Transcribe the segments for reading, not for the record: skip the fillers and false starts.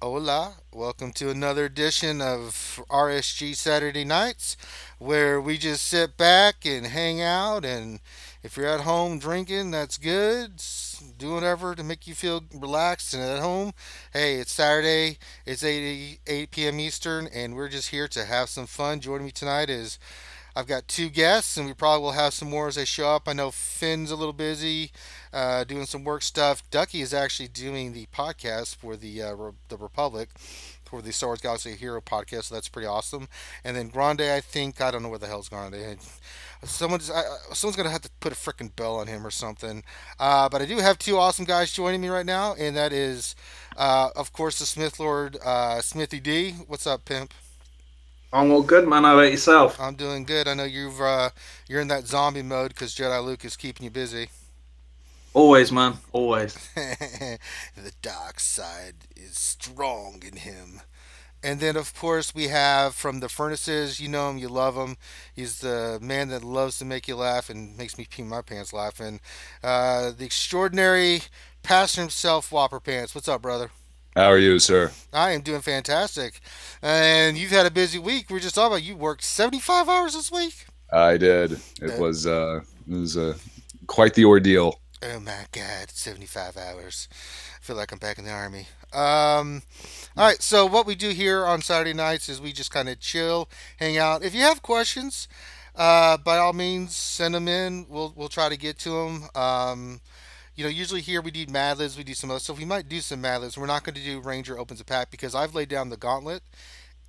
Hola, welcome to another edition of RSG Saturday Nights, where we just sit back and hang out. And if you're at home drinking, that's good. Do whatever to make you feel relaxed and at home. Hey, it's Saturday, it's 8 p.m. Eastern, and we're just here to have some fun. Joining me tonight is I've got two guests, and we probably will have some more as they show up. I know Finn's a little busy doing some work stuff. Ducky is actually doing the podcast for the Republic for the Star Wars Galaxy Hero podcast, so that's pretty awesome. And then Grande, I don't know where the hell's Grande. Someone's gonna have to put a freaking bell on him or something. But I do have two awesome guys joining me right now, and that is, of course, the Smith Lord, Smithy D. What's up, pimp? I'm all good, man. How about yourself? I'm doing good. I know you're in that zombie mode because Jedi Luke is keeping you busy. Always, man. Always. The dark side is strong in him. And then, of course, we have from the furnaces. You know him, you love him. He's the man that loves to make you laugh and makes me pee my pants laughing. The extraordinary pastor himself, Whopper Pants. What's up, brother? How are you, sir? I am doing fantastic. And you've had a busy week. We are just talking about you worked 75 hours this week. I did. Uh, It was quite the ordeal. Oh my God, 75 hours. I feel like I'm back in the army. All right, so what we do here on Saturday nights is we just kind of chill, hang out. If you have questions, by all means, send them in. We'll try to get to them. Usually here we do Mad Libs, we do some other stuff. We might do some Mad Libs. We're not going to do Ranger opens a pack because I've laid down the gauntlet.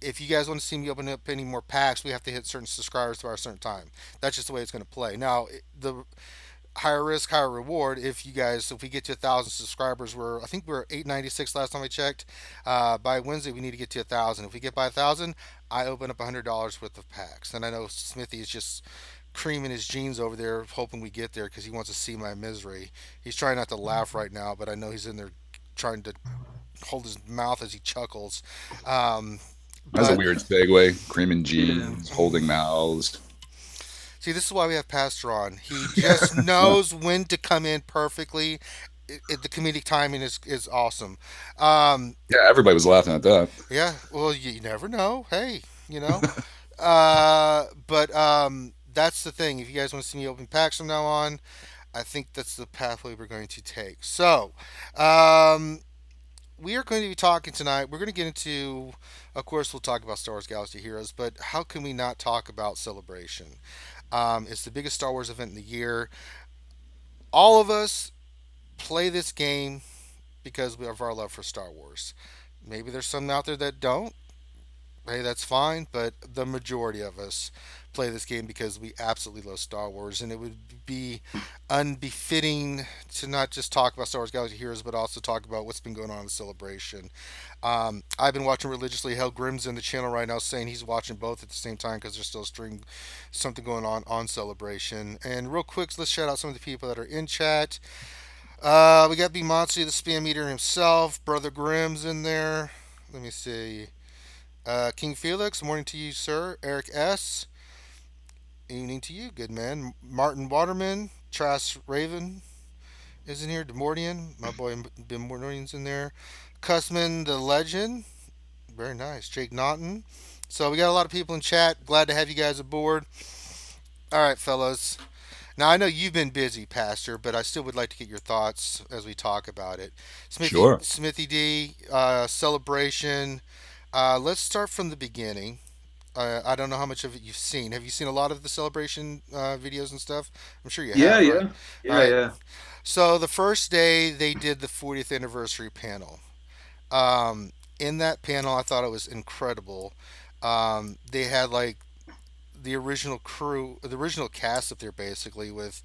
If you guys want to see me open up any more packs, we have to hit certain subscribers by a certain time. That's just the way it's going to play. Now, the higher risk, higher reward. If we get to 1,000 subscribers, I think we're 896 last time I checked. By Wednesday, we need to get to 1,000. If we get by 1,000, I open up $100 worth of packs. And I know Smithy is just creaming his jeans over there, hoping we get there because he wants to see my misery. He's trying not to laugh right now, but I know he's in there trying to hold his mouth as he chuckles. Um, That's a but weird segue. Cream and Yeah. jeans, holding mouths. See, this is why we have Pastor on. He just knows when to come in perfectly. The comedic timing is awesome. Um, Yeah, everybody was laughing at that. yeah, well, you never know. Hey, you know. But that's the thing. If you guys want to see me open packs from now on, I think that's the pathway we're going to take. So, um, we are going to be talking tonight. We're going to get into, of course, we'll talk about Star Wars Galaxy Heroes, but how can we not talk about Celebration? It's the biggest Star Wars event in the year. All of us play this game because of our love for Star Wars. Maybe there's some out there that don't. Hey, that's fine, but the majority of us play this game because we absolutely love Star Wars, and it would be unbefitting to not just talk about Star Wars Galaxy Heroes, but also talk about what's been going on in Celebration. I've been watching religiously. Hell, Grimm's in the channel right now saying he's watching both at the same time because there's still string something going on Celebration. And real quick, let's shout out some of the people that are in chat. We got B Monty, the spam meter himself. Brother Grimm's in there. Let me see. King Felix, morning to you, sir. Eric S, evening to you, good man. Martin Waterman, Trask Raven is in here. Demordian, my boy Demordian's in there. Cussman, the legend, very nice. Jake Naughton. So we got a lot of people in chat. Glad to have you guys aboard. All right, fellows. Now I know you've been busy, Pastor, but I still would like to get your thoughts as we talk about it. Sure. Smithy D, celebration. Let's start from the beginning. I don't know how much of it you've seen. Have you seen a lot of the celebration videos and stuff? I'm sure you Yeah, have, right? yeah. All Yeah, right. yeah. So the first day they did the 40th anniversary panel. In that panel, I thought it was incredible. They had like the original crew, the original cast up there basically with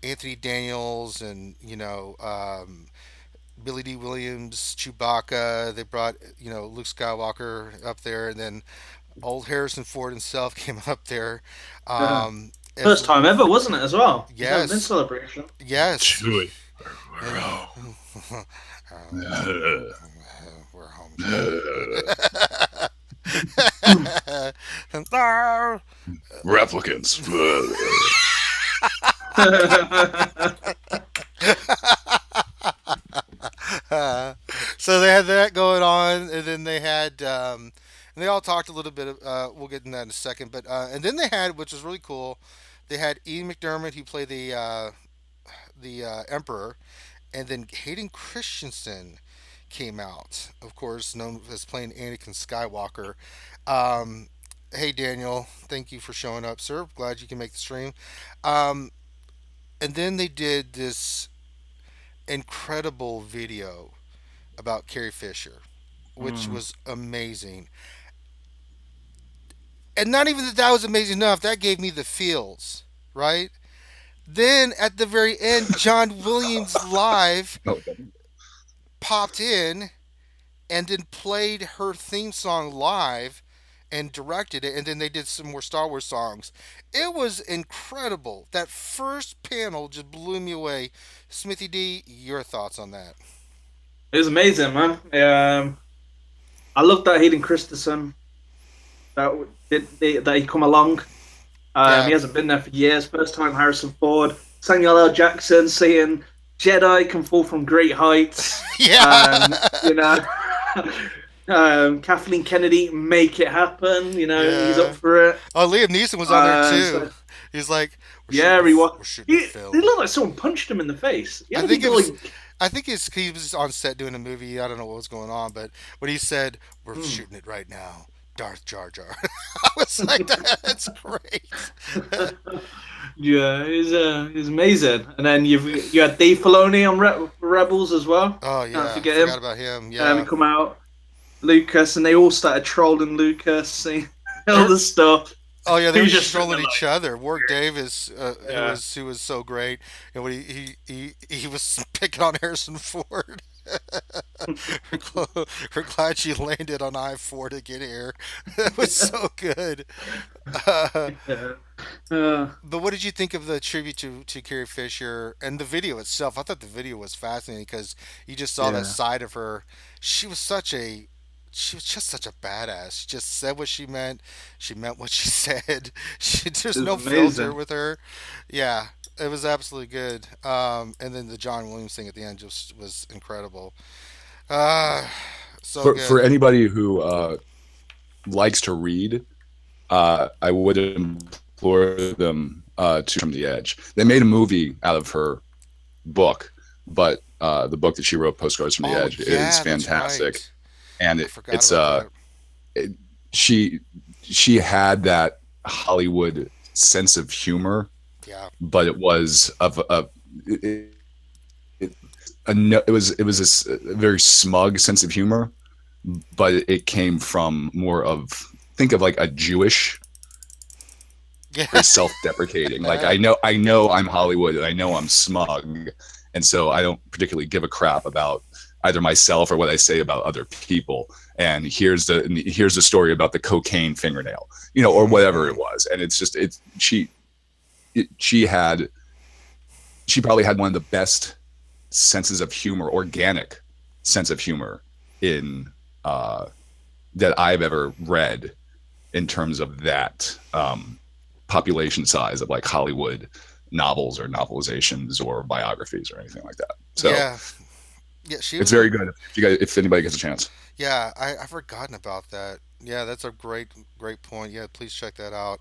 Anthony Daniels and Billy D. Williams, Chewbacca. They brought Luke Skywalker up there, and then old Harrison Ford himself came up there. Um, as First time ever, wasn't it, as well? He's never been yes, celebration. yes, Chewy. and we're home team. Replicants. So they had that going on, and then they had, and they all talked a little bit. We'll get in that in a second, but and then they had, which was really cool, they had Ian McDermott who played the Emperor, and then Hayden Christensen came out, of course, known as playing Anakin Skywalker. Um, hey Daniel, thank you for showing up, sir. Glad you can make the stream. Um, and then they did this incredible video about Carrie Fisher, which Mm. was amazing. And not even that was amazing enough, that gave me the feels, right? Then at the very end, John Williams live Oh, popped in and then played her theme song live and directed it, and then they did some more Star Wars songs. It was incredible. That first panel just blew me away. Smithy D, your thoughts on that? It was amazing, man. I love that Hayden Christensen that he come along. Yeah. He hasn't been there for years. First time Harrison Ford, Samuel L. Jackson saying Jedi can fall from great heights. Yeah. You know, Kathleen Kennedy make it happen. You know, he's up Yeah. for it. Oh, Liam Neeson was on there too. So He's like, yeah, he was. we're shooting a He film. looked like someone punched him in the face. He I had a big think it was. like. I think he was on set doing a movie. I don't know what was going on, but when he said, "We're Hmm. shooting it right now," Darth Jar Jar, I was like, "That's great." Yeah, he's amazing. And then you had Dave Filoni on Rebels as well. Oh Can't yeah, forget forgot him. about him. He Yeah. come out, Lucas, and they all started trolling Lucas, saying all Er, the stuff. oh yeah, they He were was just just sitting there trolling like, each other. Warwick Davis, yeah, who was so great, and when he was picking on Harrison Ford. We're glad you landed on I-4 to get here. That was so good. Uh, yeah. Uh, But what did you think of the tribute to Carrie Fisher and the video itself? I thought the video was fascinating because you just saw that yeah, side of her. She was such a, she was just such a badass. She just said what she meant. She meant what she said. it There's was no filter amazing. with her. Yeah, it was absolutely good. And then the John Williams thing at the end just was incredible. Uh, so for good. anybody who likes to read, I would implore them to From the Edge. They made a movie out of her book, but the book that she wrote, Postcards from the Oh Edge, is yeah, that's fantastic. right. And I it, forgot it's about that. it, she she had that Hollywood sense of humor, Yeah. but it was of a it, it, it was this very smug sense of humor, but it came from more of, think of like a Jewish, very Yeah. self-deprecating. Like I know I'm Hollywood and I know I'm smug, and so I don't particularly give a crap about either myself or what I say about other people. And here's the story about the cocaine fingernail, or whatever Hmm. it was. And it's just it's she had she probably had one of the best senses of humor, organic sense of humor in uh, that I've ever read in terms of that population size of like Hollywood novels or novelizations or biographies or anything like that. So Yeah. Yeah, she it's was a very good if anybody gets a chance. yeah, I've forgotten about that. Yeah, that's a great point. Yeah, please check that out.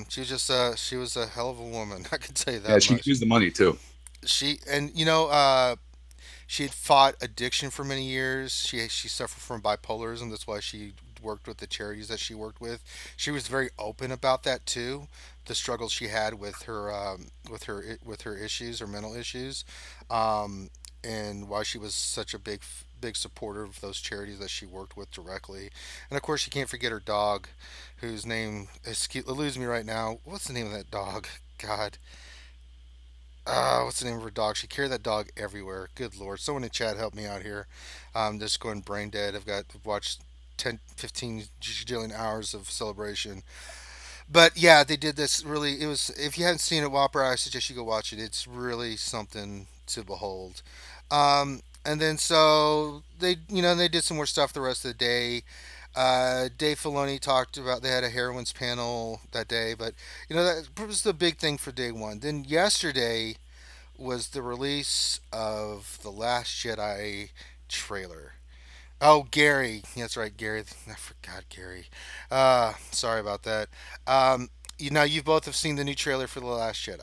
She was a hell of a woman. I can tell you Yeah, that she can much. use the money too. She and she had fought addiction for many years. She suffered from bipolarism. That's why she worked with the charities that she worked with. She was very open about that too. The struggles she had with her issues, her mental issues, um, and why she was such a big supporter of those charities that she worked with directly. And of course, you can't forget her dog, whose name eludes me right now. What's the name of that dog? God. What's the name of her dog? She carried that dog everywhere. Good lord. Someone in chat help me out here. Just going brain dead. I've watched 10, 15 jillion hours of celebration. But yeah, they did this really. It was, if you haven't seen it, Whopper, I suggest you go watch it. It's really something to behold. And then so they did some more stuff the rest of the day. Dave Filoni talked about they had a heroines panel that day, but that was the big thing for day one. Then yesterday was the release of the Last Jedi trailer. Oh, Gary. That's right, Gary. I forgot Gary. Sorry about that. You both have seen the new trailer for The Last Jedi.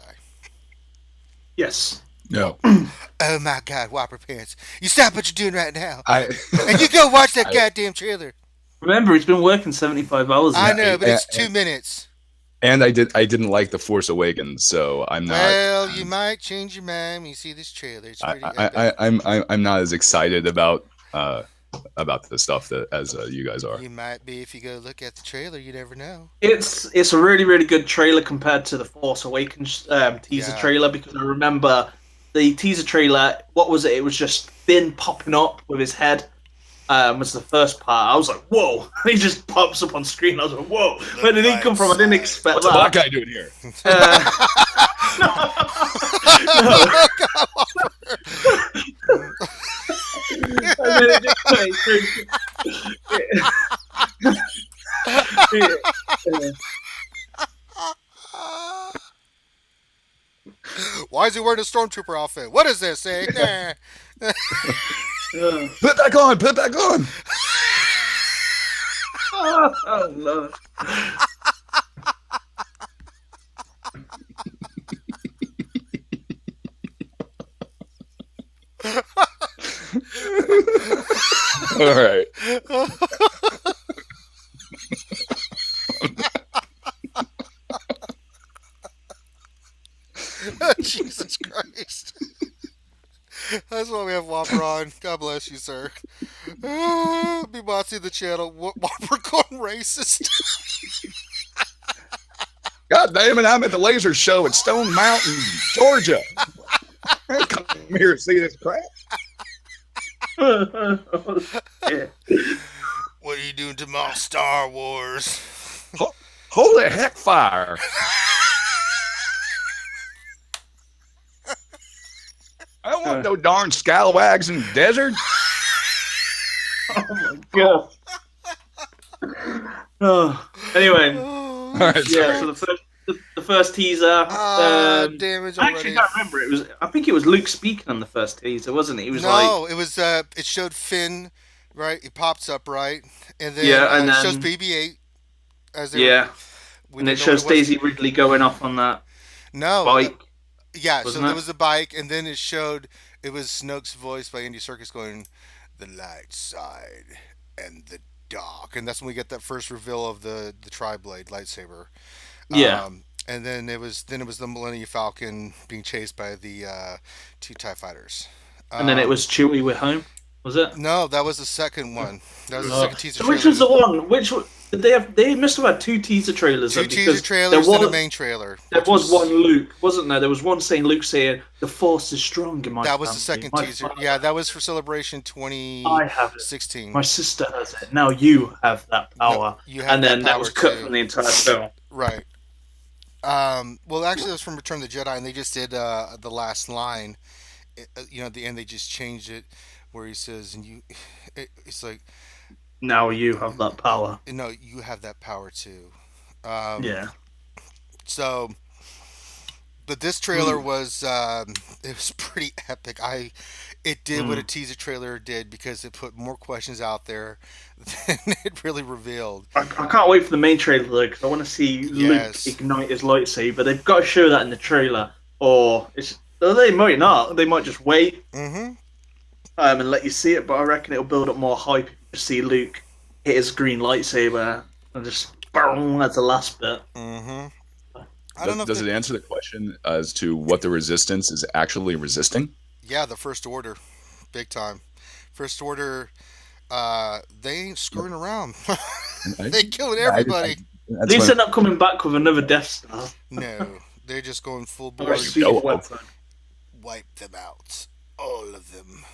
Yes. No, Oh my God, Whopper Pants! You stop what you're doing right now, I, and you go watch that I, goddamn trailer. Remember, he's been working 75 hours I now. know, but and, it's 2 minutes. and I didn't like the Force Awakens, so I'm not Well, you as might change your mind when you see this trailer. It's I, pretty epic. I'm not as excited about the stuff that as you guys are. You might be if you go look at the trailer. You never know. It's a really really good trailer compared to the Force Awakens teaser Yeah. trailer because I remember the teaser trailer. What was it? It was just Finn popping up with his head. Was the first part. I was like, whoa! He just pops up on screen. I was like, whoa! The Where did he light come from? I didn't side. expect What's a black that. guy doing here? Uh, no, and then it just went through. Why is he wearing a stormtrooper outfit? What is this? Put it back on. Put it back on. Oh no! All right. Jesus Christ. That's why we have Whopper on. God bless you, sir. Be watching the channel. Whopper gone racist. God damn it! I'm at the laser show at Stone Mountain, Georgia. Come here and see this crap. Yeah. What are you doing to my Star Wars? Holy heck fire! I don't want no darn scalawags in the desert. Oh my god. Oh. Anyway, Oh, All right, yeah. sorry. So the first teaser. damage I actually already. can't remember. It was. I think it was Luke speaking on the first teaser, wasn't it? He was like, No, it was. It showed Finn, right? He pops up, right, and then yeah, and it shows then BB-8 as they were. yeah, We and it didn't know what shows it was. Daisy Ridley going off on that No, bike, yeah. So wasn't there it? was a bike, and then it showed it was Snoke's voice by Andy Serkis going, "The light side and the dark," and that's when we get that first reveal of the tri-blade lightsaber. Yeah, And then it was the Millennium Falcon being chased by the two Tie fighters. and then it Um, was Chewie with home, was it? no, that was the second one. That was the second teaser So which trailer. was the one? Which did they have? They must have had two teaser trailers Two then, teaser because there trailers, then a was main trailer, there which was one was Luke, wasn't there? There was one saying Luke saying the Force is strong in my that was family. the second My teaser. father, Yeah, that was for Celebration I have it. 2016. My sister has it. Now you have that No, power. you have And that then that power was cut from too. the entire film. Right. Well, actually, that was from Return of the Jedi, and they just did the last line. At the end, they just changed it, where he says, "And you," it's like, Now you have that power. no, you have that power too. Um, Yeah. so, but this trailer Mm. was it was pretty epic. It did what a Mm. teaser trailer did because it put more questions out there than it really revealed. I can't wait for the main trailer though, because I want to see Luke Yes. ignite his lightsaber. They've got to show that in the trailer, or they might not. They might just wait Mm-hmm. and let you see it. But I reckon it'll build up more hype if you see Luke hit his green lightsaber and just boom, that's the last bit. Mm-hmm. I don't Does, know if does they, it answer the question as to what the resistance is actually resisting? yeah, the First Order, big time. First Order, they ain't screwing around. I, They killing yeah, everybody. At that's least what they're not coming back with another Death Star No, they're just going full or a board. you know super of. weapon. Wipe them out, all of them.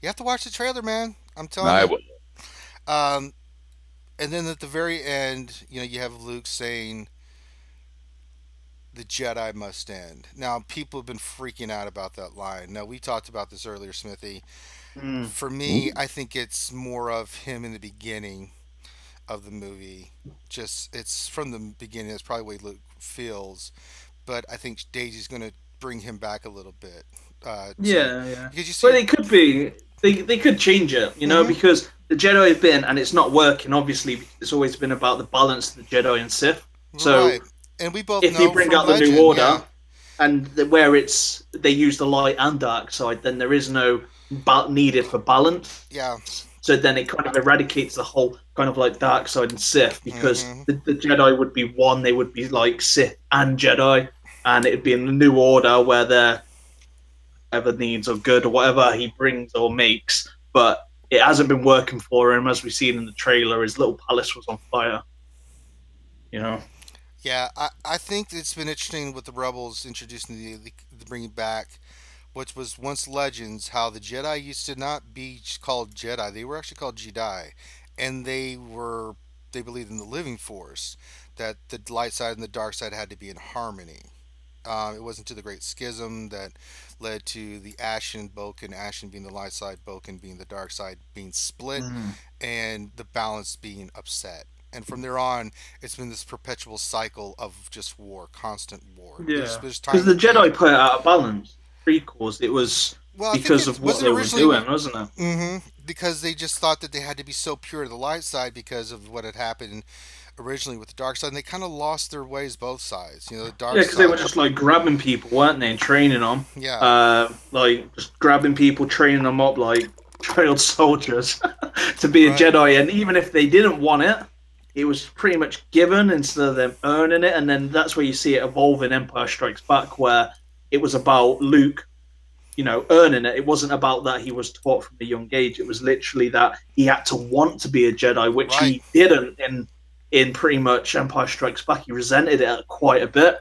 You have to watch the trailer, man. I'm telling I you. will. Um, and then at the very end, you have Luke saying, "The Jedi must end." Now, people have been freaking out about that line. Now, we talked about this earlier, Smithy. Mm. For me, I think it's more of him in the beginning of the movie. Just it's from the beginning. That's probably the way Luke feels. But I think Daisy's going to bring him back a little bit. To Yeah, yeah. because you see But it. it could be. they could change it, Mm-hmm. because the Jedi have been, and it's not working. Obviously, because it's always been about the balance of the Jedi and Sith. Right. So And we both if they know bring from out the New legend, yeah. Order, and where it's they use the light and dark side, then there is no needed for balance. Yeah. So then it kind of eradicates the whole kind of like dark side and Sith, because Mm-hmm. the Jedi would be one, they would be like Sith and Jedi, and it'd be in the New Order where they're whatever needs or good or whatever he brings or makes. But it hasn't been working for him, as we've seen in the trailer. His little palace was on fire. You know. Yeah, I think it's been interesting with the Rebels introducing the bringing back which was once legends, how the Jedi used to not be called Jedi; they were actually called Jedi, and they believed in the living force, that the light side and the dark side had to be in harmony. It wasn't to the Great Schism that led to the Ashen Boken, Ashen being the light side, Boken being the dark side, being split, Mm. and the balance being upset. And from there on, it's been this perpetual cycle of just war, constant war. Yeah, There's because times the that they, Jedi put it out of balance. Prequels, it was well, I think because it of was what it they were originally. doing, wasn't it? Because they just thought that they had to be so pure to the light side because of what had happened originally with the dark side, and they kind of lost their ways both sides. The Yeah, dark because they were side, just like grabbing people, weren't they, and training them. yeah, Like just grabbing people, training them up like child soldiers to be a right, Jedi. And even if they didn't want it, it was pretty much given instead of them earning it. And then that's where you see it evolve in Empire Strikes Back, where it was about Luke, earning it. It wasn't about that he was taught from a young age. It was literally that he had to want to be a Jedi, which right, he didn't in pretty much Empire Strikes Back. He resented it quite a bit.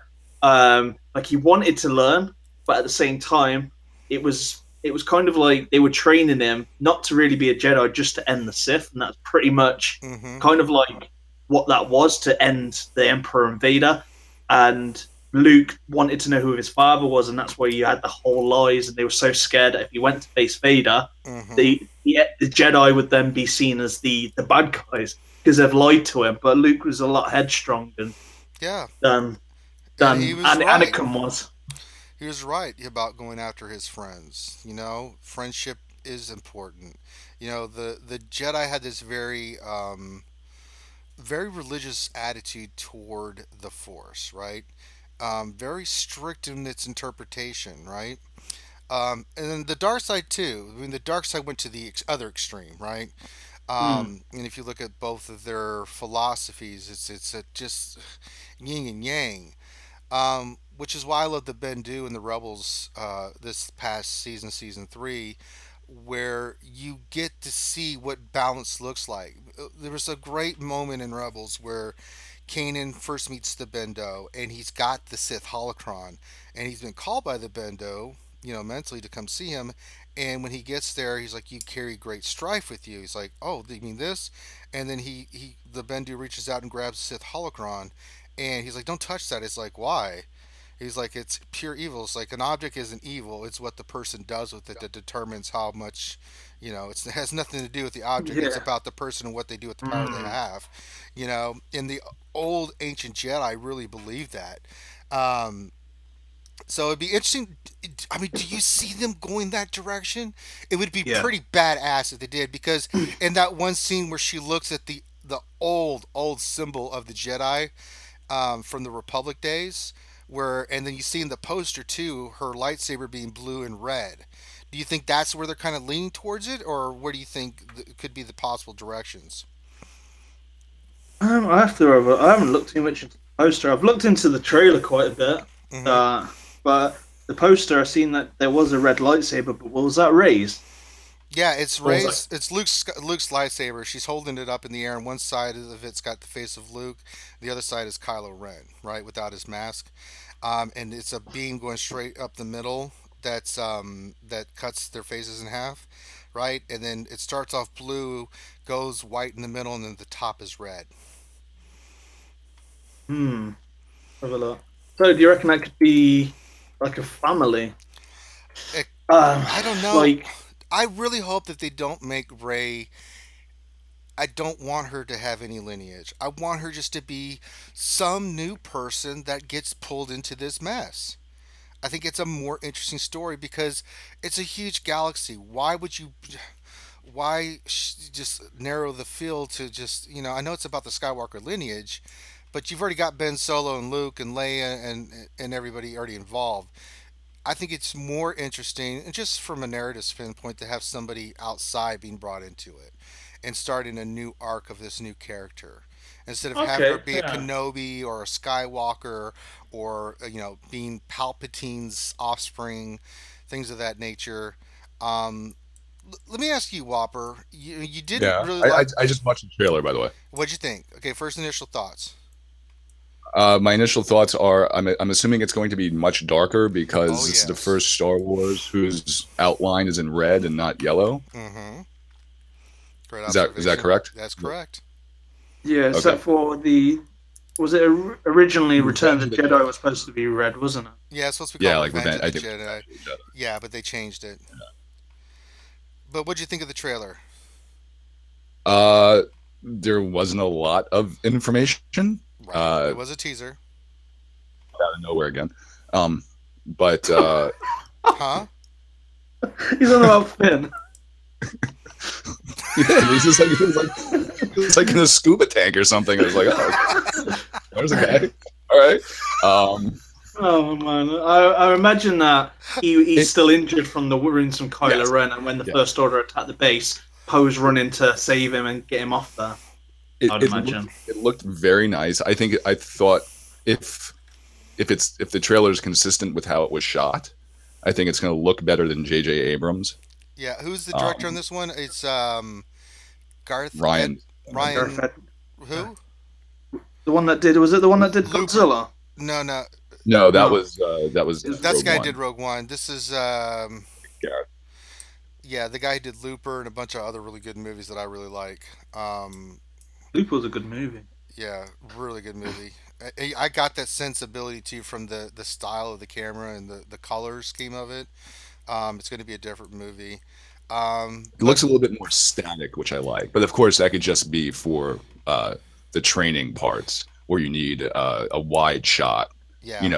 Like he wanted to learn, but at the same time, it was kind of like they were training him not to really be a Jedi, just to end the Sith, and that's pretty much mm-hmm, kind of like what that was, to end the Emperor and Vader. And Luke wanted to know who his father was, and that's where you had the whole lies, and they were so scared that if he went to face Vader, mm-hmm, the Jedi would then be seen as the bad guys because they've lied to him. But Luke was a lot headstrong yeah, than and he was right. Anakin was. He was right about going after his friends. Friendship is important. The Jedi had this very religious attitude toward the Force, right? Very strict in its interpretation, right? And then the dark side too. I mean, the dark side went to the other extreme, right? Hmm. And if you look at both of their philosophies, just yin and yang. Which is why I love the Bendu and the Rebels this past season, season three, where you get to see what balance looks like. There was a great moment in Rebels where Kanan first meets the Bendo, and he's got the Sith holocron, and he's been called by the Bendo, mentally to come see him. And when he gets there, he's like, "You carry great strife with you." He's like, "Oh, do you mean this?" And then the Bendu reaches out and grabs the Sith holocron, and he's like, "Don't touch that." It's like, "Why?" He's like, "It's pure evil. It's like an object isn't evil. It's what the person does with it that determines how much, it has nothing to do with the object. It's Yeah. about the person and what they do with the power they Hmm. have." In the old ancient Jedi really believe that. Um, so it'd be interesting. I mean, do you see them going that direction? It would be Yeah. pretty badass if they did, because in that one scene where she looks at the old symbol of the Jedi from the Republic days, and then you see in the poster too her lightsaber being blue and red. Do you think that's where they're kind of leaning towards it, or where do you think could be the possible directions? I haven't looked too much into the poster. I've looked into the trailer quite a bit. Hmm. But the poster, I've seen that there was a red lightsaber, but what was that raised? Yeah, it's Or was that? raised. It's Luke's lightsaber. She's holding it up in the air, and one side of it's got the face of Luke. The other side is Kylo Ren, right, without his mask. And it's a beam going straight up the middle. That cuts their faces in half, right? And then it starts off blue, goes white in the middle, and then the top is red. Hmm. Have a look. So, do you reckon that could be like a family? It, Um, I don't know. like, I really hope that they don't make Ray. I don't want her to have any lineage. I want her just to be some new person that gets pulled into this mess. I think it's a more interesting story because it's a huge galaxy. Why would you? Why just narrow the field to just I know it's about the Skywalker lineage, but you've already got Ben Solo and Luke and Leia and everybody already involved. I think it's more interesting, and just from a narrative standpoint, to have somebody outside being brought into it and starting a new arc of this new character. Instead of having her Okay, be a yeah. Kenobi or a Skywalker or being Palpatine's offspring, things of that nature. Let me ask you, Whopper. You didn't Yeah, really I like. I just watched the trailer, by the way. What'd you think? Okay, first initial thoughts. My initial thoughts are I'm assuming it's going to be much darker Oh because this is the yes. first Star Wars whose outline is in red and not yellow. Mm-hmm. Great Is that observation. correct? That's correct. Yeah, Okay. except for the was it originally Return Revenge of of the the Jedi Jedi. was supposed to be red, wasn't it? Yeah, it's supposed to be Yeah, called like Revenge revenge. of I the think Revenge Jedi. of the Jedi. Yeah, but they changed it. But what'd you think of the trailer? There wasn't a lot of information. Right. It Uh, was a teaser. Out of nowhere again. Um, but Huh? He's on about Finn. yeah, it was just like in a scuba tank or something. I was like, oh, there's a guy. All right. Um, Oh man, I imagine that he's it still injured from the wounds from Kylo yes, Ren, and when the yeah. First Order attacked the base, Poe's running to save him and get him off there. It I'd it looked imagine. it looked very nice. I thought if if the trailer is consistent with how it was shot, I think it's going to look better than J.J. Abrams. Yeah. Who's the director on Um, this one? It's Garth Ed Ryan. Gareth Ryan. Ed- Who? the one that did was it the one that did Looper. Godzilla? No, no. No, No, that was is That's the Rogue guy who did One. Rogue One. This is Yeah. yeah, the guy who did Looper and a bunch of other really good movies that I really like. Looper was a good movie. Yeah, really good movie. I got that sensibility too from the style of the camera and the color scheme of it. It's going to be a different movie. It But looks a little bit more static, which I like. But of course, that could just be for the training parts where you need a wide shot, yeah,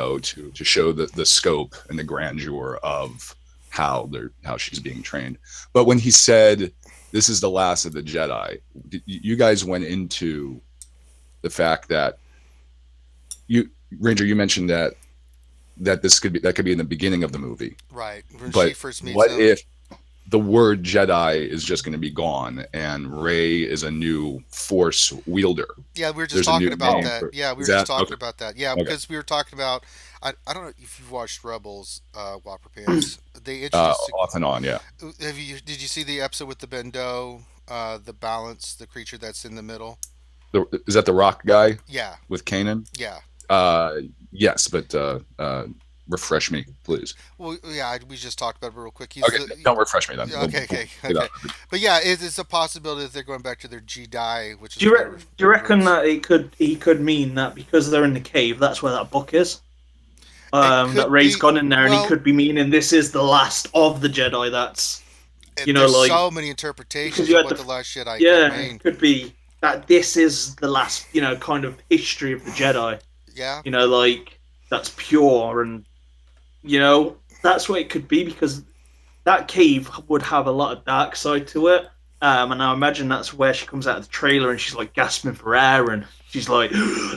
to show the scope and the grandeur of how she's being trained. But when he said this is the last of the Jedi, you guys went into the fact that you Ranger, you mentioned that this could be that could be in the beginning of the movie. right. When she But first meets what him, if the word Jedi is just going to be gone, and Rey is a new Force wielder? yeah, we were just There's a talking new about name Oh, that. for Yeah, we is were just that talking okay? about that. Yeah, Okay. because we were talking about. I don't know if you've watched Rebels, Whopper Pants. They introduced. Off and on, yeah. Have you? Did you see the episode with the Bendo, the balance, the creature that's in the middle? Is that the Rock guy Yeah, with Kanan? yeah. Uh, yes, but refresh me, please. Well, yeah, we just talked about it real quick. He's Okay, the. don't refresh me then. Yeah, okay, okay, Get okay. out of it. But yeah, it's a possibility that they're going back to their Jedi, which is do you what do you their reckon roots. that he could mean that because they're in the cave, that's where that book is? It That could Ray's be. gone in there, and he Well, could be meaning this is the last of the Jedi. That's there's like so many because interpretations you of had what the Last Jedi could yeah, it mean. could be that this is the last kind of history of the Jedi. Yeah, Like that's pure, and that's what it could be because that cave would have a lot of dark side to it. And I imagine that's where she comes out of the trailer and she's like gasping for air and she's like,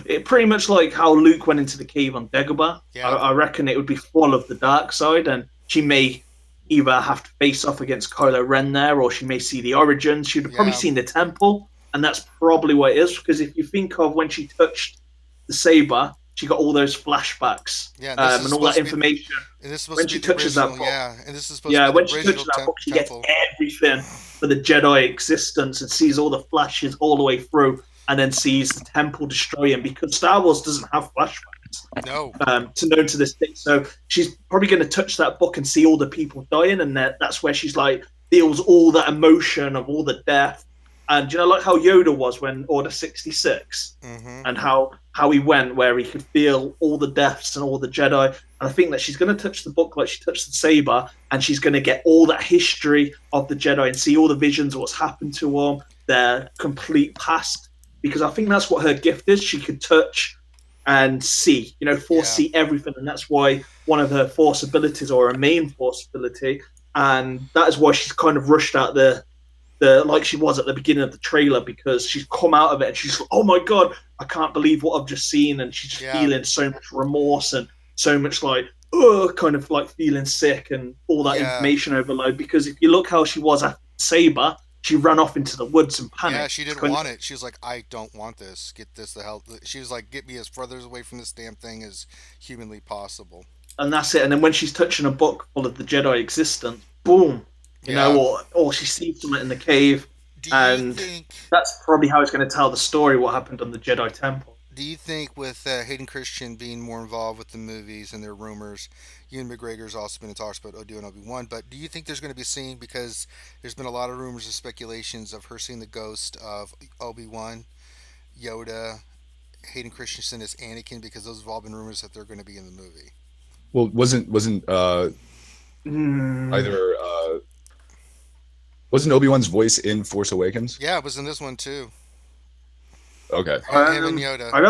it pretty much like how Luke went into the cave on Dagobah. I, yeah, I reckon it would be full of the dark side, and she may either have to face off against Kylo Ren there, or she may see the origins. She'd have probably yeah, seen the temple, and that's probably what it is. Because if you think of when she touched the saber, she got all those flashbacks yeah. And this is and all that supposed to be. information And this is supposed when to be she the touches that original. book. Yeah, and this is supposed to Yeah, be when the she original touches that book, she gets temple. everything for the Jedi existence and sees all the flashes all the way through, and then sees the temple destroying because Star Wars doesn't have flashbacks No, to known to this day. So she's probably going to touch that book and see all the people dying, and that's where she's like feels all that emotion of all the death. And like how Yoda was when Order 66, mm-hmm. and how he went where he could feel all the deaths and all the Jedi. And I think that she's going to touch the book like she touched the saber, and she's going to get all that history of the Jedi and see all the visions of what's happened to them, their complete past. Because I think that's what her gift is. She could touch and see, foresee everything. And that's why one of her force abilities, or her main force ability, and that is why she's kind of rushed out the like she was at the beginning of the trailer, because she's come out of it and she's like, oh my god, I can't believe what I've just seen, and she's just feeling so much remorse and so much like kind of like feeling sick and all that information overload. Because if you look how she was at Saber, she ran off into the woods and panicked. Yeah, she didn't want it. She was like, I don't want this. Get this the hell. She was like, get me as further away from this damn thing as humanly possible. And that's it. And then when she's touching a book full of the Jedi existence, boom, or she sees something in the cave, and that's probably how it's going to tell the story what happened on the Jedi Temple. Do you think with Hayden Christian being more involved with the movies and their rumors, Ewan McGregor's also been in talks about Obi and Obi-Wan, but do you think there's going to be a scene, because there's been a lot of rumors and speculations of her seeing the ghost of Obi-Wan, Yoda, Hayden Christensen as Anakin, because those have all been rumors that they're going to be in the movie. Well, wasn't either wasn't Obi-Wan's voice in Force Awakens? Yeah, it was in this one too. Okay. Him and Yoda. I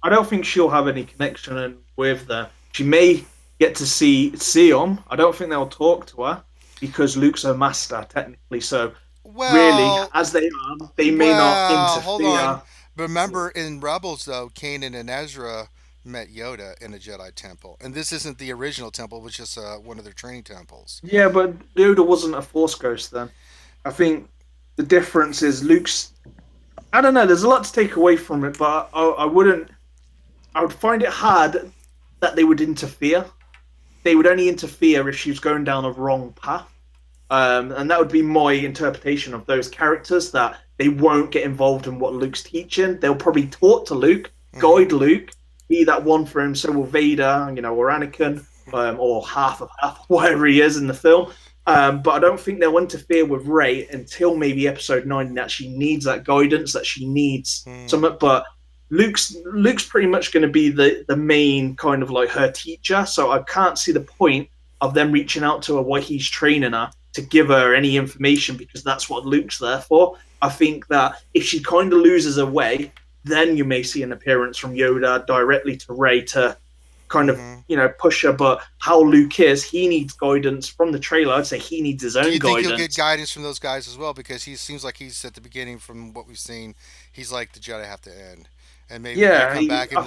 don't think she'll have any connection with them. She may get to see them. I don't think they'll talk to her, because Luke's her master technically. So really, as they are, they may not interfere. Hold on. Remember in Rebels though, Kanan and Ezra met Yoda in a Jedi temple, and this isn't the original temple, which is one of their training temples. Yeah, but Yoda wasn't a Force ghost then. I think the difference is Luke's. I don't know. There's a lot to take away from it, but I wouldn't. I would find it hard that they would interfere. They would only interfere if she was going down a wrong path, and that would be my interpretation of those characters. That they won't get involved in what Luke's teaching. They'll probably talk to Luke, guide Luke, be that one for him. So will Vader, or Anakin, or half of whatever he is in the film. But I don't think they'll interfere with Rey until maybe Episode 9, that she needs that guidance, that she needs something. But Luke's pretty much going to be the main kind of like her teacher. So I can't see the point of them reaching out to her while he's training her to give her any information, because that's what Luke's there for. I think that if she kind of loses her way, then you may see an appearance from Yoda directly to Rey to kind of, push her. But how Luke is, he needs guidance from the trailer. I'd say he needs his own guidance. Do you think he'll get guidance from those guys as well? Because he seems like he's at the beginning, from what we've seen, he's like, the Jedi have to end. And maybe come back and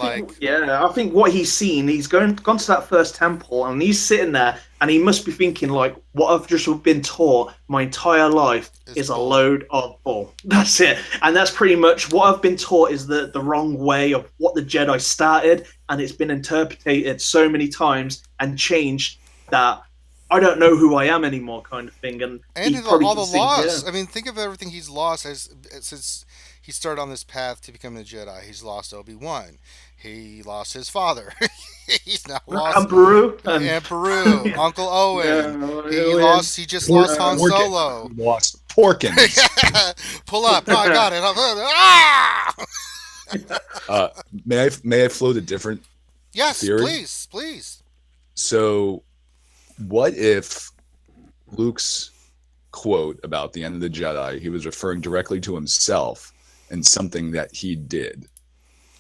I think what he's seen, he's gone to that first temple, and he's sitting there, and he must be thinking like, what I've just been taught my entire life is a load of bull. That's it. And that's pretty much what I've been taught, is the wrong way of what the Jedi started, and it's been interpreted so many times and changed that I don't know who I am anymore, kind of thing. And all the loss. I mean, think of everything he's lost since he started on this path to becoming a Jedi. He's lost Obi-Wan. He lost his father. He's now lost Emperor. Uncle Owen. He just lost Han Solo. Lost Porkins. Pull up. No, I got it. May I float a different theory? Yes, please. So, what if Luke's quote about the end of the Jedi, he was referring directly to himself and something that he did?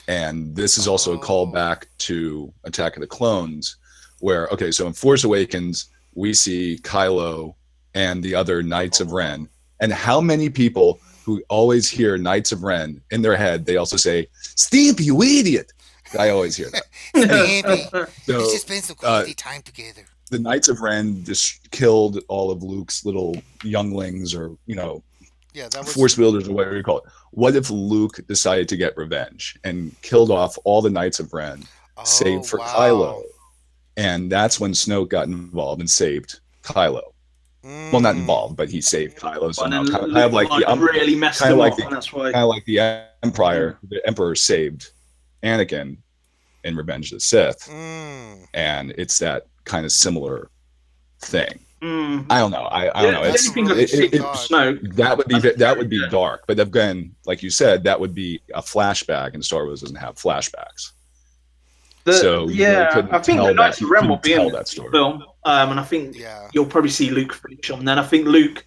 And this is also a callback to Attack of the Clones, where, so in Force Awakens, we see Kylo and the other Knights of Ren. And how many people who always hear Knights of Ren in their head, they also say, Stampy, you idiot! I always hear that. Stampy, we just spent some quality time together. The Knights of Ren just killed all of Luke's little younglings, or, Force wielders, or whatever you call it. What if Luke decided to get revenge and killed off all the Knights of Ren, save for Kylo? And that's when Snoke got involved and saved Kylo. Well, not involved, but he saved Kylo somehow. Kind of like the Empire. The Emperor saved Anakin in Revenge of the Sith, and it's that kind of similar thing. I don't know. I don't know. That would be dark. But again, like you said, that would be a flashback, and Star Wars doesn't have flashbacks. I think the Knights of Ren will be in that film, and I think you'll probably see Luke finish on. Then I think Luke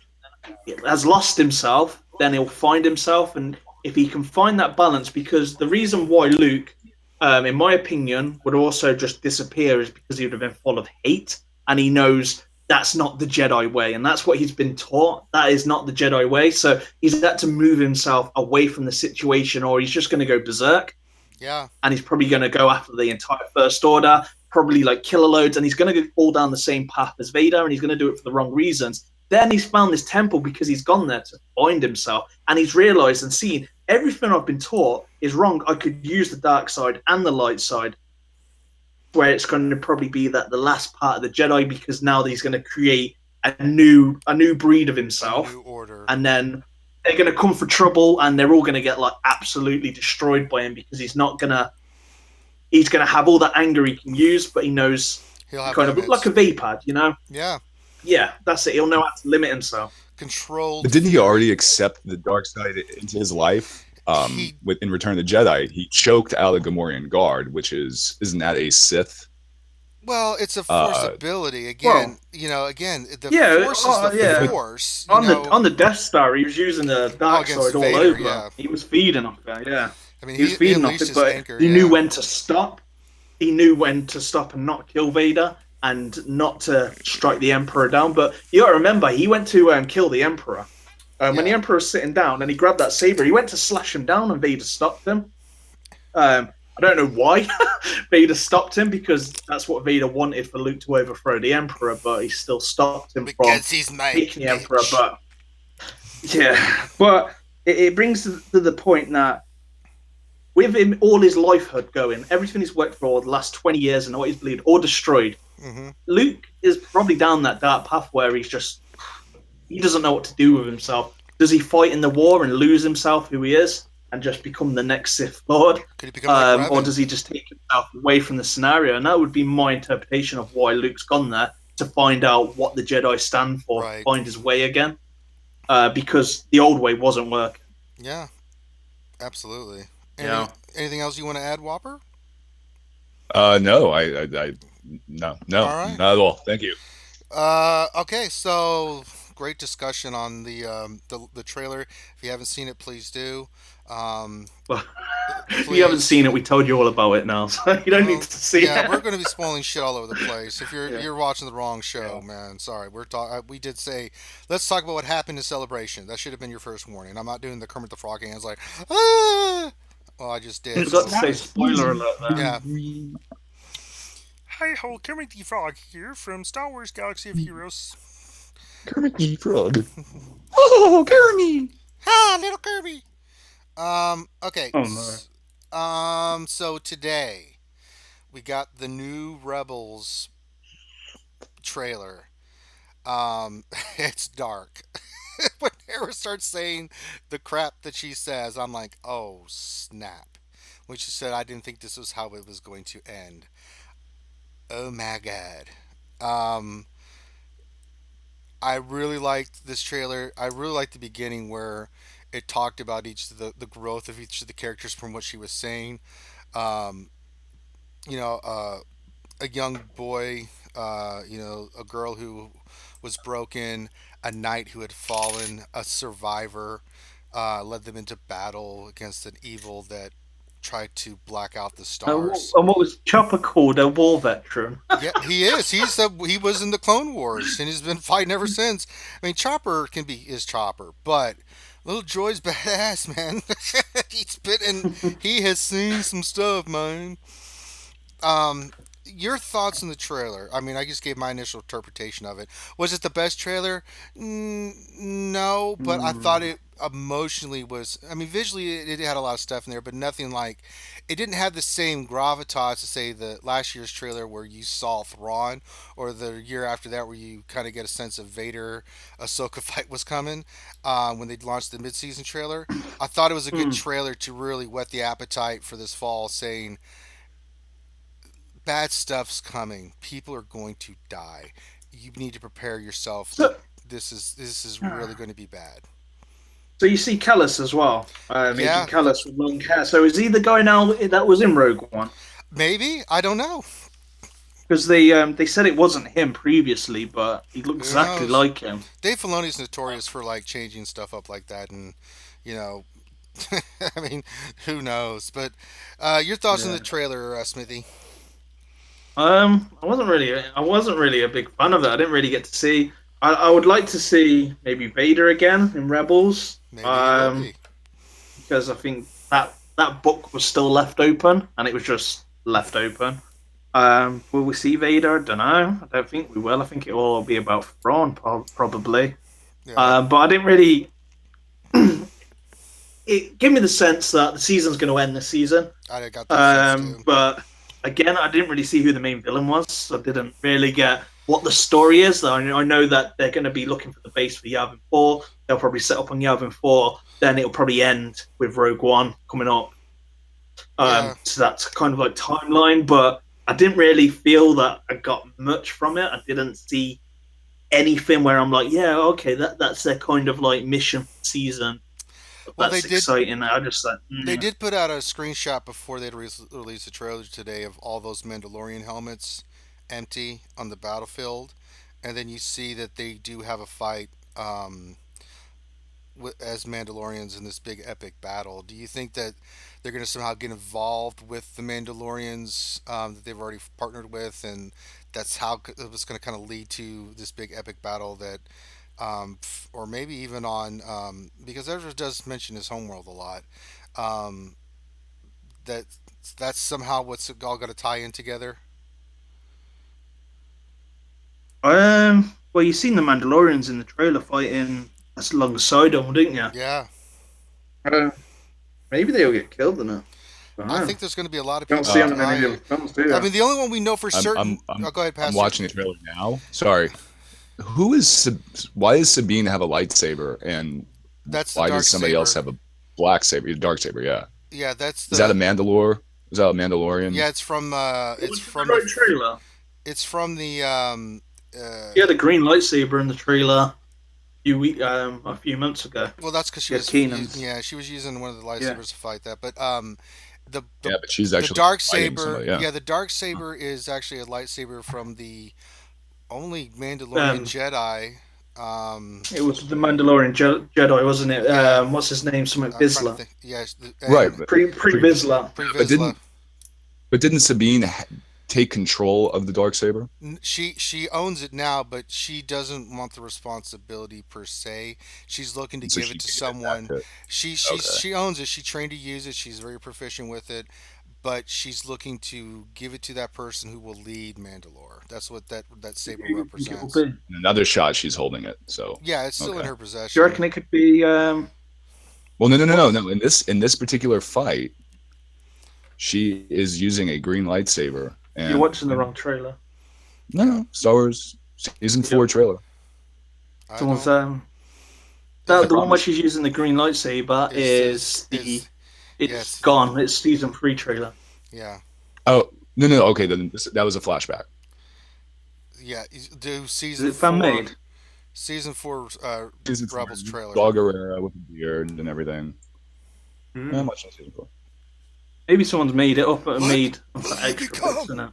has lost himself. Then he'll find himself, and if he can find that balance, because the reason why Luke in my opinion, would also just disappear is because he would have been full of hate, and he knows that's not the Jedi way, and that's what he's been taught. That is not the Jedi way. So he's had to move himself away from the situation, or he's just going to go berserk. Yeah. And he's probably going to go after the entire First Order, probably like killer loads, and he's going to go all down the same path as Vader, and he's going to do it for the wrong reasons. Then he's found this temple because he's gone there to find himself, and he's realized and seen everything I've been taught is wrong. I could use the dark side and the light side, where it's going to probably be that the last part of the Jedi, because now he's going to create a new breed of himself, New order. and then they're going to come for trouble, and they're all going to get like absolutely destroyed by him because he's going to have all that anger he can use, but he knows He'll have kind limits. of like a V-pad, you know? Yeah. Yeah, that's it. He'll know how to limit himself. Controlled. But didn't he already accept the dark side into his life? In Return of the Jedi, he choked out a Gamorrean guard, which isn't that a Sith? Well, it's a force ability again. The force is the force. On the Death Star, he was using the dark side all Vader, over. Yeah. He was feeding off there. Yeah, I mean, he was feeding off it, but anchor, he knew when to stop. He knew when to stop and not kill Vader, and not to strike the Emperor down. But you got to remember, he went to kill the Emperor. When the Emperor was sitting down and he grabbed that saber, he went to slash him down, and Vader stopped him. I don't know why Vader stopped him, because that's what Vader wanted for Luke to overthrow the Emperor, but he still stopped him because he's taking the Emperor. But it brings to the point that with him, all his lifehood going, everything he's worked for the last 20 years and what he's believed, all destroyed. Mm-hmm. Luke is probably down that dark path where he doesn't know what to do with himself. Does he fight in the war and lose himself, who he is, and just become the next Sith Lord? Could he become or does he just take himself away from the scenario? And that would be my interpretation of why Luke's gone there, to find out what the Jedi stand for, find his way again. Because the old way wasn't working. Yeah, absolutely. Yeah. Anything else you want to add, Whopper? No, no, right. not at all. Thank you. Okay, so great discussion on the trailer. If you haven't seen it, please do. If you haven't seen it, we told you all about it now, so you don't need to see it. Yeah, we're going to be spoiling shit all over the place. If you're watching the wrong show, man, sorry. We did say let's talk about what happened in Celebration. That should have been your first warning. I'm not doing the Kermit the Frog hands like ah. Well, I just did. You've got to say spoiler alert there. Yeah. Hi ho, Kermit the Frog here from Star Wars Galaxy of Heroes. Kermit the Frog. Oh, Kermit! Ah, little Kirby. Okay. Oh no. So today we got the new Rebels trailer. It's dark. When Hera starts saying the crap that she says, I'm like, oh snap. When she said, I didn't think this was how it was going to end. Oh my god. I really liked this trailer. I really liked the beginning where it talked about the growth of each of the characters from what she was saying. Um, a young boy, a girl who was broken, a knight who had fallen, a survivor, led them into battle against an evil that tried to black out the stars. And what was Chopper called? A war veteran. Yeah, he is. He was in the Clone Wars and he's been fighting ever since. I mean, Chopper is Chopper, but Little Joy's badass, man. He has seen some stuff, man. Your thoughts on the trailer? I mean, I just gave my initial interpretation of it. Was it the best trailer? No, but I thought it emotionally was. I mean, visually it had a lot of stuff in there, but nothing like. It didn't have the same gravitas to say the last year's trailer where you saw Thrawn, or the year after that where you kind of get a sense of Vader Ahsoka fight was coming. When they launched the mid-season trailer, I thought it was a good trailer to really whet the appetite for this fall, saying bad stuff's coming. People are going to die. You need to prepare yourself. This is really going to be bad. So you see Callus as well. Agent Callus with long hair. So is he the guy now that was in Rogue One? Maybe, I don't know. Because they said it wasn't him previously, but he looked exactly like him. Dave Filoni's notorious for like changing stuff up like that, and I mean, who knows? But your thoughts on the Yeah. trailer, Smithy? I wasn't really a big fan of it. I didn't really get to see. I would like to see maybe Vader again in Rebels. Maybe he will be. Because I think that book was still left open, and it was just left open. Will we see Vader? I don't know. I don't think we will. I think it will all be about Thrawn, probably. Yeah, But I didn't really. It gave me the sense that the season's going to end this season. I got that sense too. But again, I didn't really see who the main villain was. So I didn't really get what the story is. I know that they're going to be looking for the base for Yavin 4. They'll probably set up on Yavin 4. Then it'll probably end with Rogue One coming up. Yeah. So that's kind of like timeline. But I didn't really feel that I got much from it. I didn't see anything where I'm like, yeah, okay, that's their kind of like mission for the season. Well, That's exciting. I just like, they did put out a screenshot before they'd released the trailer today of all those Mandalorian helmets empty on the battlefield, and then you see that they do have a fight as Mandalorians in this big epic battle. Do you think that they're going to somehow get involved with the Mandalorians that they've already partnered with, and that's how it's going to kind of lead to this big epic battle that, or maybe even on because Ezra does mention his homeworld a lot. Um, that that's somehow what's all going to tie in together. Well, you seen the Mandalorians in the trailer fighting alongside them, didn't you? Yeah, Uh, Maybe they'll get killed in it. I don't I know. think there's going to be a lot of Don't people see that them in any of die. the films, do I you? mean, the only one we know for I'm certain. Oh, go ahead, I'm Pastor. watching the trailer now. Sorry. Who is why does Sabine have a lightsaber and That's the why dark does somebody else saber. have a black saber, dark saber? Yeah. Yeah, that's Is that a the. Mandalore? Is that a Mandalorian? Yeah, it's from. It It's was the from right the. trailer. It's from the. He had a green lightsaber in the trailer a few months ago. Well, that's because she Yeah, was. Keenan's. Yeah, she was using one of the Yeah. lightsabers to fight that. But the the Yeah, but she's the actually dark fighting saber. somebody. Yeah. Yeah, the dark saber is actually a lightsaber from the only Mandalorian Um, Jedi. Um, it was the Mandalorian Jedi, wasn't it? yeah, What's his name? Something I'm trying to Vizsla. think. Yes, Right. and Pre Vizsla. Pre But Vizsla. didn't Sabine take control of the dark saber? She owns it now, but she doesn't want the responsibility per se. She's looking to So give she it to gave it back someone. to. Okay. She owns it. She trained to use it. She's very proficient with it, but she's looking to give it to that person who will lead Mandalore. That's what that saber You think it will represents. be? In another shot, she's holding it. So Yeah, it's still in okay. her Do you possession. reckon it could be? Well, no, no, no, What? no, no. In this particular fight, she is using a green lightsaber, You're and watching the wrong trailer. no, no, Star Wars season 4 trailer. I Someone's don't. the Is the it one where promise. she's using the green lightsaber is it's yes, gone. It's season 3 trailer. yeah, Oh, no, no, okay, then that was a flashback. yeah. Do Is it fan made? season four Season 4, Rebels trailer. Saw Gerrera with a beard and everything. Mm. I'm watching season 4. Maybe someone's made it up and What? made What did it extra bits become? in it.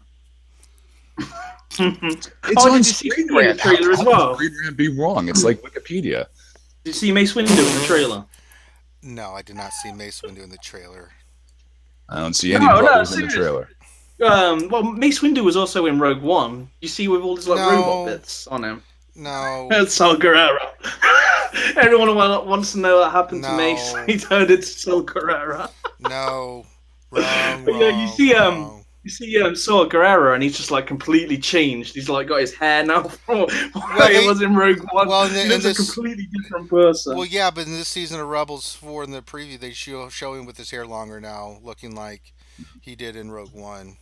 It's Oh, on did you see Screen the Rant. trailer as How well? could Screen Rant be wrong? It's like Wikipedia. Did you see Mace Windu in the trailer? No, I did not see Mace Windu in the trailer. I don't see any No, brothers in the seriously. trailer. Well, Mace Windu was also in Rogue One. You see, with all these like No. robot bits on him. No, That's Saw Gerrera. Everyone wants to know what happened to Mace. No. He turned into Saw Gerrera. no, wrong, But yeah, wrong. you see Saw Gerrera, and he's just like completely changed. He's like got his hair now from what Well, it was in Rogue One. well, he in looks this- a completely different person. Well, yeah, but in this season of Rebels 4 in the preview, they show him with his hair longer now, looking like he did in Rogue One.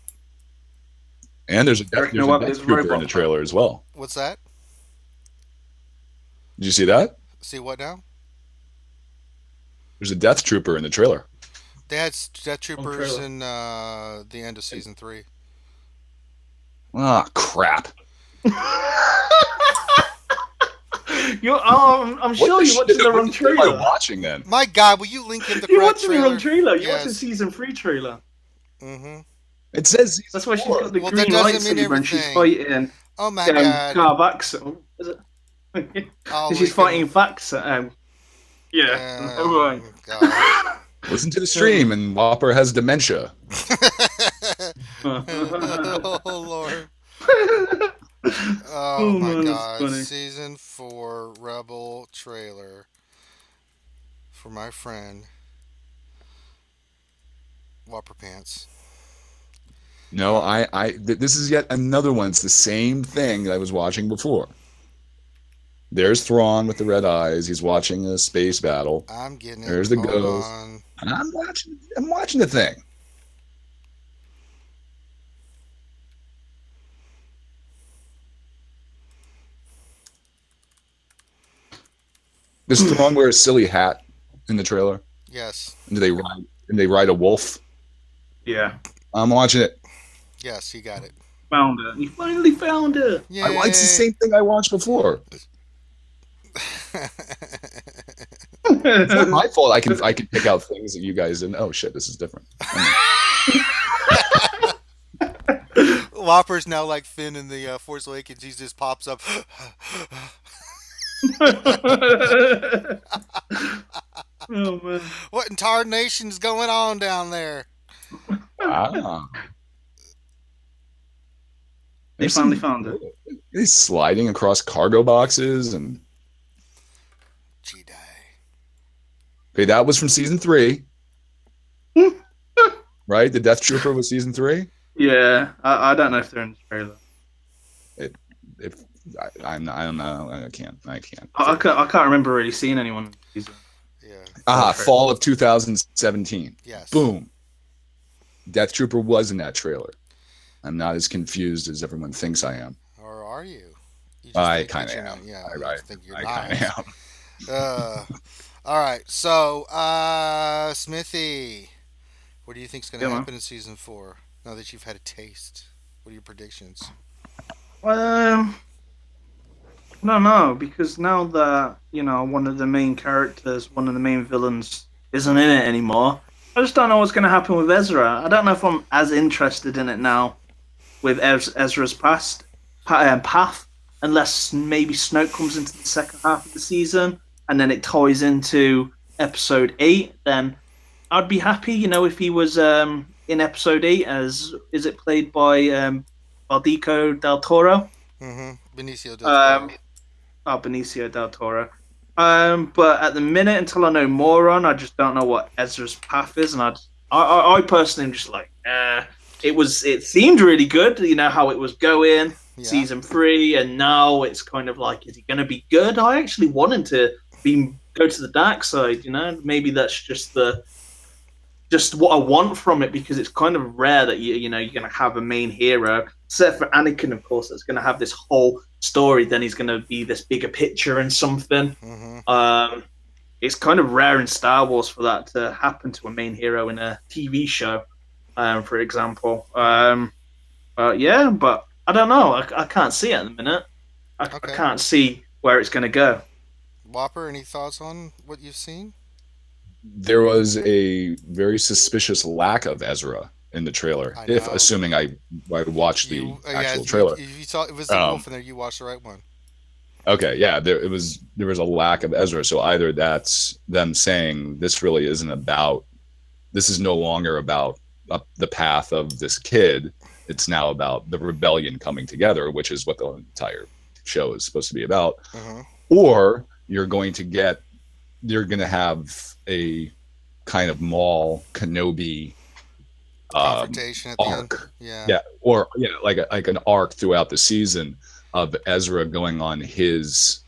And there's a I reckon what, Death there's Trooper in robot the trailer as well. What's that? Did you see that? See what now? There's a Death Trooper in the trailer. They had Death Troopers trailer. in the end of season 3. Ah, crap. I'm sure you're watching the wrong What am I trailer. watching then? My God, will you link in the You're correct watching the trailer? wrong trailer. You're Yes. watching season 3 trailer. Mm-hmm. It says That's why she's four. got the Well, green that doesn't mean lightsaber and she's everything. fighting Oh my God. Carvax. Is it? I'll She's link fighting in- Vax. Yeah. Oh, God. Listen to the stream, and Whopper has dementia. Oh Lord. Oh Oh my man, that's God. funny. Season 4 Rebel trailer for my friend Whopper Pants. No, this is yet another one. It's the same thing that I was watching before. There's Thrawn with the red eyes. He's watching a space battle. I'm getting it. There's the Hold ghost. on. And I'm watching the thing. Does Thrawn wear a silly hat in the trailer? Yes. And do they ride a wolf? Yeah, I'm watching it. Yes, he got it. found it. You finally found it. Yeah. It's the same thing I watched before. It's not my fault. I can pick out things that you guys didn't. Oh shit, this is different. Whopper's now like Finn in the Force Awakens. He just pops up. Oh man, What in tarnation's going on down there? Wow. they finally found it. He's sliding across cargo boxes and Jedi. okay, that was from season 3. Right? The Death Trooper was season 3. Yeah, I don't know if they're in the trailer. If I don't know, I can't. I can't remember really seeing anyone in the season. Yeah. Fall of 2017. Yes. Boom. Death Trooper was in that trailer. I'm not as confused as everyone thinks I am. Or are you? You just I think that kind of you're am. not- Yeah. I, you I, just think you're I not. kind of am. All right. So, Smithy, what do you think's going to Yeah, man. happen in season 4? Now that you've had a taste, what are your predictions? I don't know, because now that, one of the main characters, one of the main villains isn't in it anymore, I just don't know what's going to happen with Ezra. I don't know if I'm as interested in it now with Ezra's path, unless maybe Snoke comes into the second half of the season, and then it ties into episode 8, then I'd be happy, if he was in episode 8, as is it played by Baldicco del Toro? Mm-hmm. Benicio del Toro. Benicio del Toro. But at the minute, until I know more on, I just don't know what Ezra's path is, and I personally am just like, it seemed really good, how it was going, Yeah. season 3, and now it's kind of like, is he going to be good? I actually want him to go to the dark side, maybe that's just what I want from it, because it's kind of rare that you're going to have a main hero, except for Anakin, of course, that's going to have this whole story. Then he's going to be this bigger picture and something. Mm-hmm. It's kind of rare in Star Wars for that to happen to a main hero in a TV show, for example. Yeah, but I don't know. I can't see it at the minute. I can't see where it's going to go. Whopper, any thoughts on what you've seen? There was a very suspicious lack of Ezra in the trailer. I know. Assuming I watched the actual trailer. You saw it was the wolf in there. You watched the right one. Okay, yeah, there was a lack of Ezra. So either that's them saying this really isn't about. This is no longer about the path of this kid. It's now about the rebellion coming together, which is what the entire show is supposed to be about. Mm-hmm. Or you're going to have a kind of Maul Kenobi Confrontation at the arc. end. Yeah, or like an arc throughout the season of Ezra going on his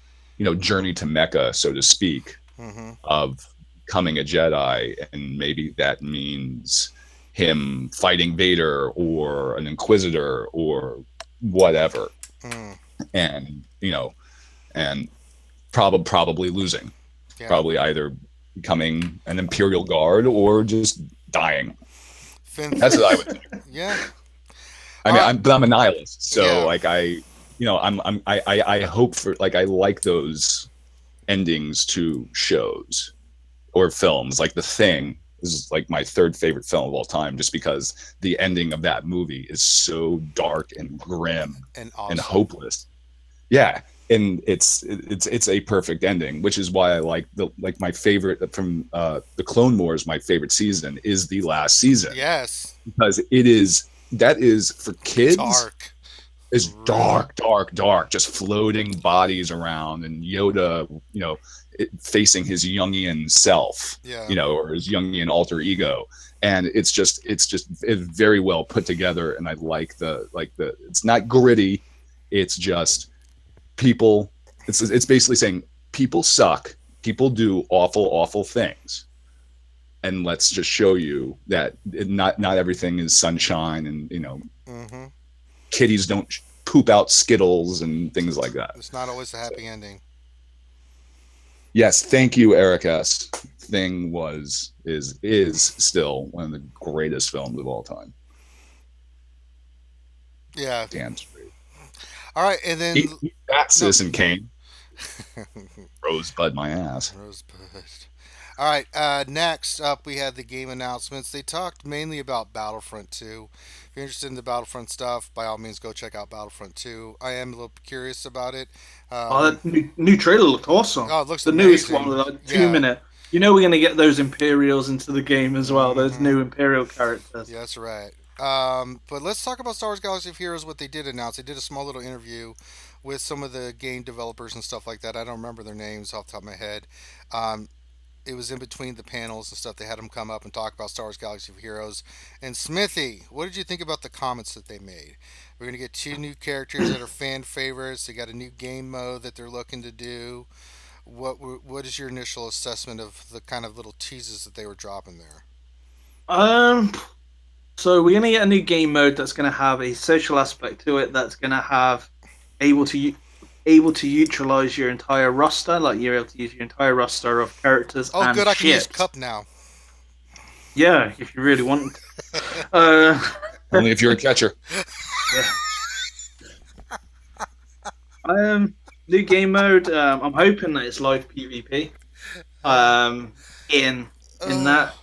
journey to Mecca, so to speak, Mm-hmm. of becoming a Jedi, and maybe that means him fighting Vader or an Inquisitor or whatever, and probably losing. Yeah. Probably either becoming an Imperial Guard or just dying. That's what I would think. Yeah. I mean, I'm a nihilist, so yeah. I hope for I like those endings to shows or films. Like The Thing is like my third favorite film of all time, just because the ending of that movie is so dark and grim And awesome. and hopeless. Yeah, and it's a perfect ending, which is why I like my favorite from the Clone Wars. My favorite season is the last season Yes. because that is for kids. Dark. Is Really. dark, just floating bodies around, and Yoda, facing his Jungian self, Yeah. or his Jungian alter ego, and it's very well put together, and I like the it's not gritty, it's just people. It's basically saying people suck, people do awful things, and let's just show you that not everything is sunshine, and Mm-hmm. kitties don't poop out Skittles and things like that. It's not always a happy ending. Yes, thank you, Eric S. Thing is still one of the greatest films of all time. Yeah. Damn straight. All right, and then Eat that, no. Citizen Kane. Rosebud my ass. Rosebud. All right. Next up, we had the game announcements. They talked mainly about Battlefront 2. If you're interested in the Battlefront stuff, by all means, go check out Battlefront 2. I am a little curious about it. Oh, that new trailer looked awesome. Oh, it looks The newest one, amazing. like Yeah. 2 minute. You know we're gonna get those Imperials into the game as well. Those Mhm. new Imperial characters. Yeah, that's right. But let's talk about Star Wars Galaxy of Heroes. What they did announce, they did a small little interview with some of the game developers and stuff like that. I don't remember their names off the top of my head. Um, it was in between the panels and stuff. They had them come up and talk about Star Wars Galaxy of Heroes. And Smithy, what did you think about the comments that they made? We're gonna get two new characters that are fan favorites. They got a new game mode that they're looking to do. What is your initial assessment of the kind of little teases that they were dropping there? Um, so we're gonna get a new game mode that's gonna have a social aspect to it. That's gonna have able to u- able to utilize your entire roster. Like you're able to use your entire roster of characters Oh, and good, I can use ships. Cup now. Yeah, if you really want. Uh, Only if you're a catcher. yeah. New game mode. I'm hoping that it's live PvP. Um, in Oh, that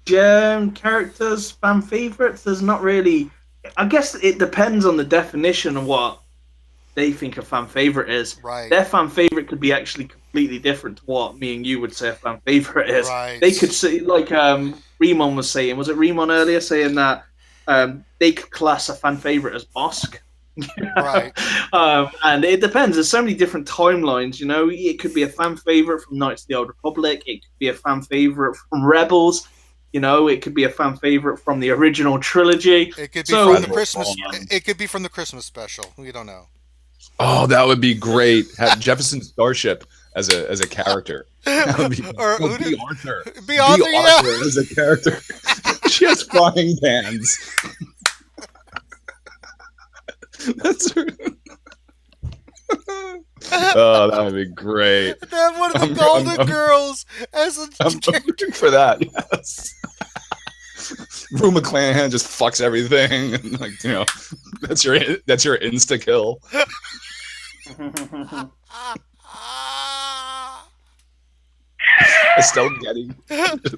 gem characters fan favorites. There's not really. I guess it depends on the definition of what they think a fan favorite is. right, Their fan favorite could be actually completely different to what me and you would say a fan favorite is. They right, could say, like Remon was saying, was it Remon earlier saying that they could class a fan favorite as Bosk? right. And it depends. There's so many different timelines. You know, it could be a fan favorite from Knights of the Old Republic. It could be a fan favorite from Rebels. You know, it could be a fan favorite from the original trilogy. It could be So from the Rebel Christmas. Dawn. It could be from the Christmas special. We don't know. Oh, that would be great. Have Jefferson Starship as a character. That would be Or no, who B. did, Arthur. be Arthur? B. Yeah. Arthur as a character. She has frying pans. That's her. Oh, that would be great. They have one of the I'm- Golden I'm- Girls as a I'm rooting for that. Yes. Rue McClanahan just fucks everything, and that's your insta kill. Estelle Getty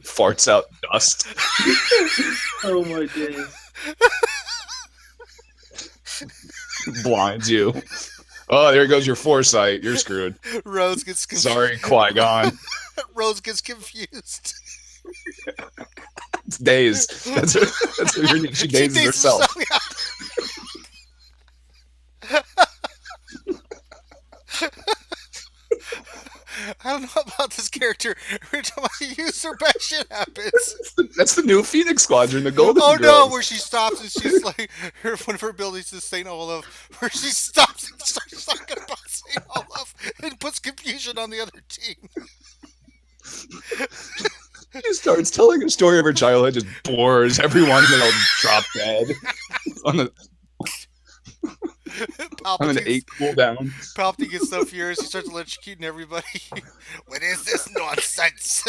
farts out dust, Oh my days. blinds you. Oh, there goes your foresight. You're screwed. Rose gets Sorry, Qui-Gon. Rose gets confused. It's days. That's her. She dazes herself. I don't know about this character. Every time I use her, bad shit happens. That's the new Phoenix Squadron, the Golden Oh Girls. no, where she stops and she's like, one of her abilities is St. Olaf, where she stops and starts talking about St. Olaf and puts confusion on the other team. She starts telling a story of her childhood, just bores everyone, and they'll drop dead on an Palpatine, 8 cooldown. Palpatine gets so furious, he starts electrocuting everybody. What is this nonsense?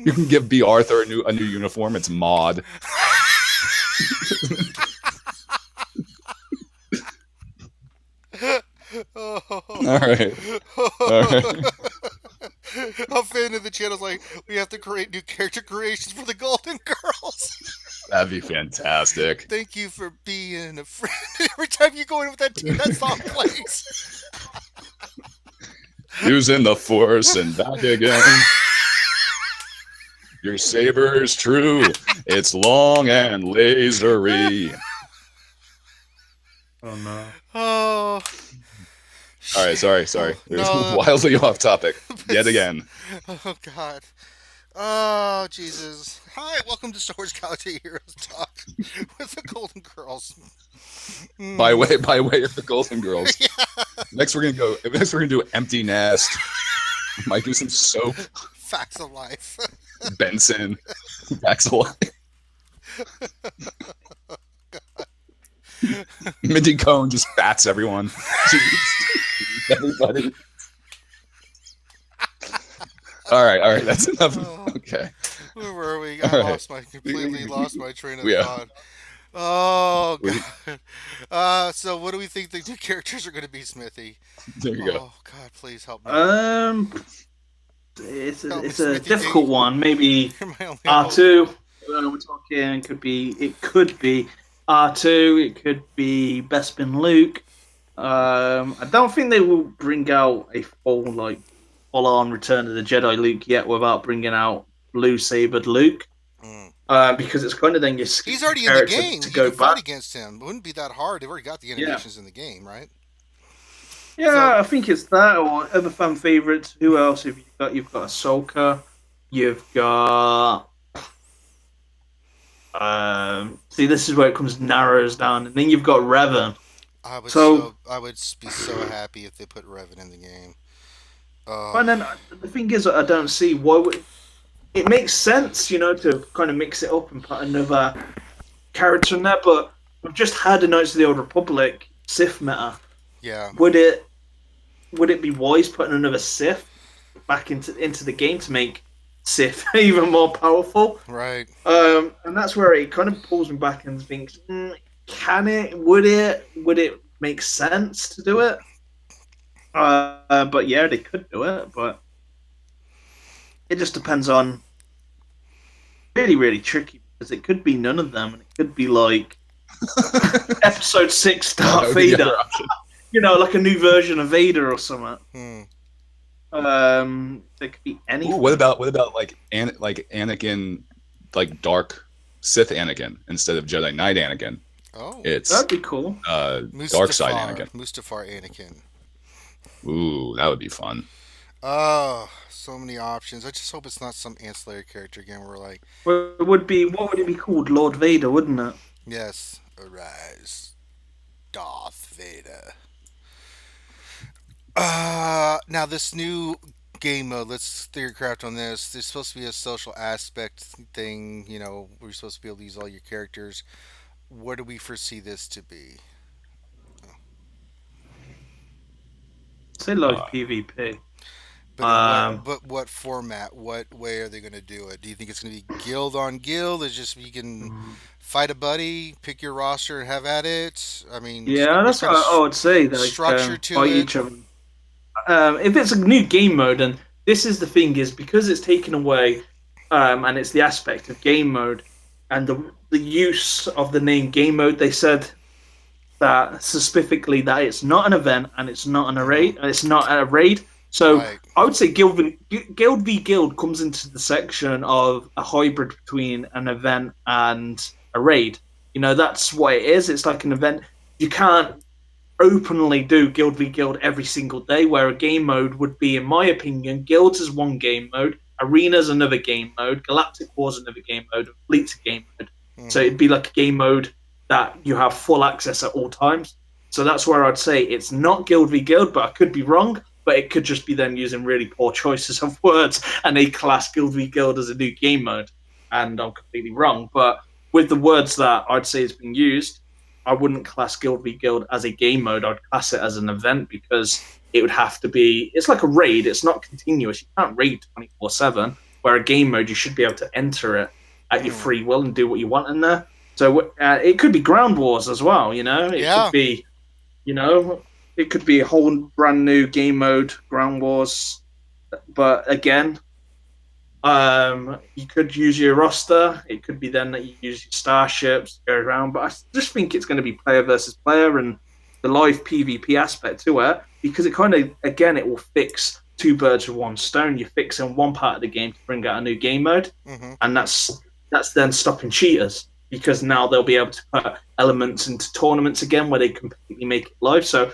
You can give B. Arthur a new uniform. It's Maud. Oh. All right. All right. A fan of the channel's like, we have to create new character creations for the Golden Girls. That'd be fantastic. Thank you for being a friend. Every time you go in with that tune, that song plays. Using the force and back again. Your saber is true. It's long and lasery. Oh no. Oh. All right, sorry. We're No. wildly off topic yet again. Oh God. Oh Jesus. Hi, welcome to Star Wars Galaxy Heroes Talk with the Golden Girls. By way of the Golden Girls. Yeah. Next we're gonna do Empty Nest. Might do some soap. Facts of life. Benson. Axel. Mindy Cohn just bats everyone. Everybody. All right. That's enough. Okay. Where were we? All Completely lost my train of Yeah. thought. Oh God. So what do we think the new characters are going to be, Smithy? There you go. Oh God, please help me. It's Help me, a Smithy difficult D. one. Maybe You're my only hope. R2. We're talking. It could be R2. It could be Bespin Luke. I don't think they will bring out a full-on Return of the Jedi Luke yet without bringing out blue sabered Luke. Because it's kind of then your He's already in the game. to You go can fight back. against him. It wouldn't be that hard. They've already got the animations in the game, right? Yeah, So- I think it's that or other fan favorites. Who else have you got? You've got Ahsoka. You've got. See, this is where it narrows down, and then you've got Revan. I would be so happy if they put Revan in the game. And then the thing is, I don't see why would. It makes sense, to kind of mix it up and put another character in there. But we've just had a Knights of the Old Republic Sith meta. Yeah. Would it be wise putting another Sith back into the game to make Sith even more powerful? Right. And that's where it kind of pulls me back and thinks, can it? Would it make sense to do it? But yeah, they could do it, but it just depends on. Really, really tricky because it could be none of them, and it could be like Episode 6 Darth Vader. Like a new version of Vader or something. There could be anything. Ooh, what about like Anakin, like dark Sith Anakin instead of Jedi Knight Anakin? Oh, It's That'd be cool. dark side Anakin. Mustafar Anakin. Ooh, that would be fun. Oh, so many options. I just hope it's not some ancillary character again. Where we're like, Well, it would be. What would it be called? Lord Vader, wouldn't it? yes, arise, Darth Vader. Now this new game mode. Let's theorycraft on this. There's supposed to be a social aspect thing. Where you're supposed to be able to use all your characters. What do we foresee this to be? Say live PvP. But what format? What way are they going to do it? Do you think it's going to be guild on guild? Is just you can fight a buddy, pick your roster, and have at it? I mean, Yeah, that's what I would say. Like, structure to fight it. each other. If it's a new game mode, and this is the thing, is because it's taken away, and it's the aspect of game mode, and the use of the name game mode. They said that specifically that it's not an event and it's not an raid. It's not a raid. So Right. I would say Guild v Guild comes into the section of a hybrid between an event and a raid. That's what it is. It's like an event. You can't openly do Guild v Guild every single day, where a game mode would be, in my opinion, Guilds is one game mode, Arena's another game mode, Galactic War's another game mode, Fleet's a game mode. So it'd be like a game mode that you have full access at all times. So that's where I'd say it's not Guild v Guild, but I could be wrong. But it could just be them using really poor choices of words, and they class Guild v Guild as a new game mode. And I'm completely wrong. But with the words that I'd say is being used, I wouldn't class Guild v Guild as a game mode. I'd class it as an event because it would have to be. It's like a raid. It's not continuous. You can't raid 24/7. Where a game mode, you should be able to enter it at your free will and do what you want in there. So it could be Ground Wars as well. It could be, it could be a whole brand new game mode, Ground Wars. But again, You could use your roster. It could be then that you use your starships, go around. But I just think it's going to be player versus player and the live PvP aspect to it, because it kind of, again, it will fix two birds with one stone. You're fixing one part of the game to bring out a new game mode, Mm-hmm. and that's then stopping cheaters, because now they'll be able to put elements into tournaments again where they completely make it live. So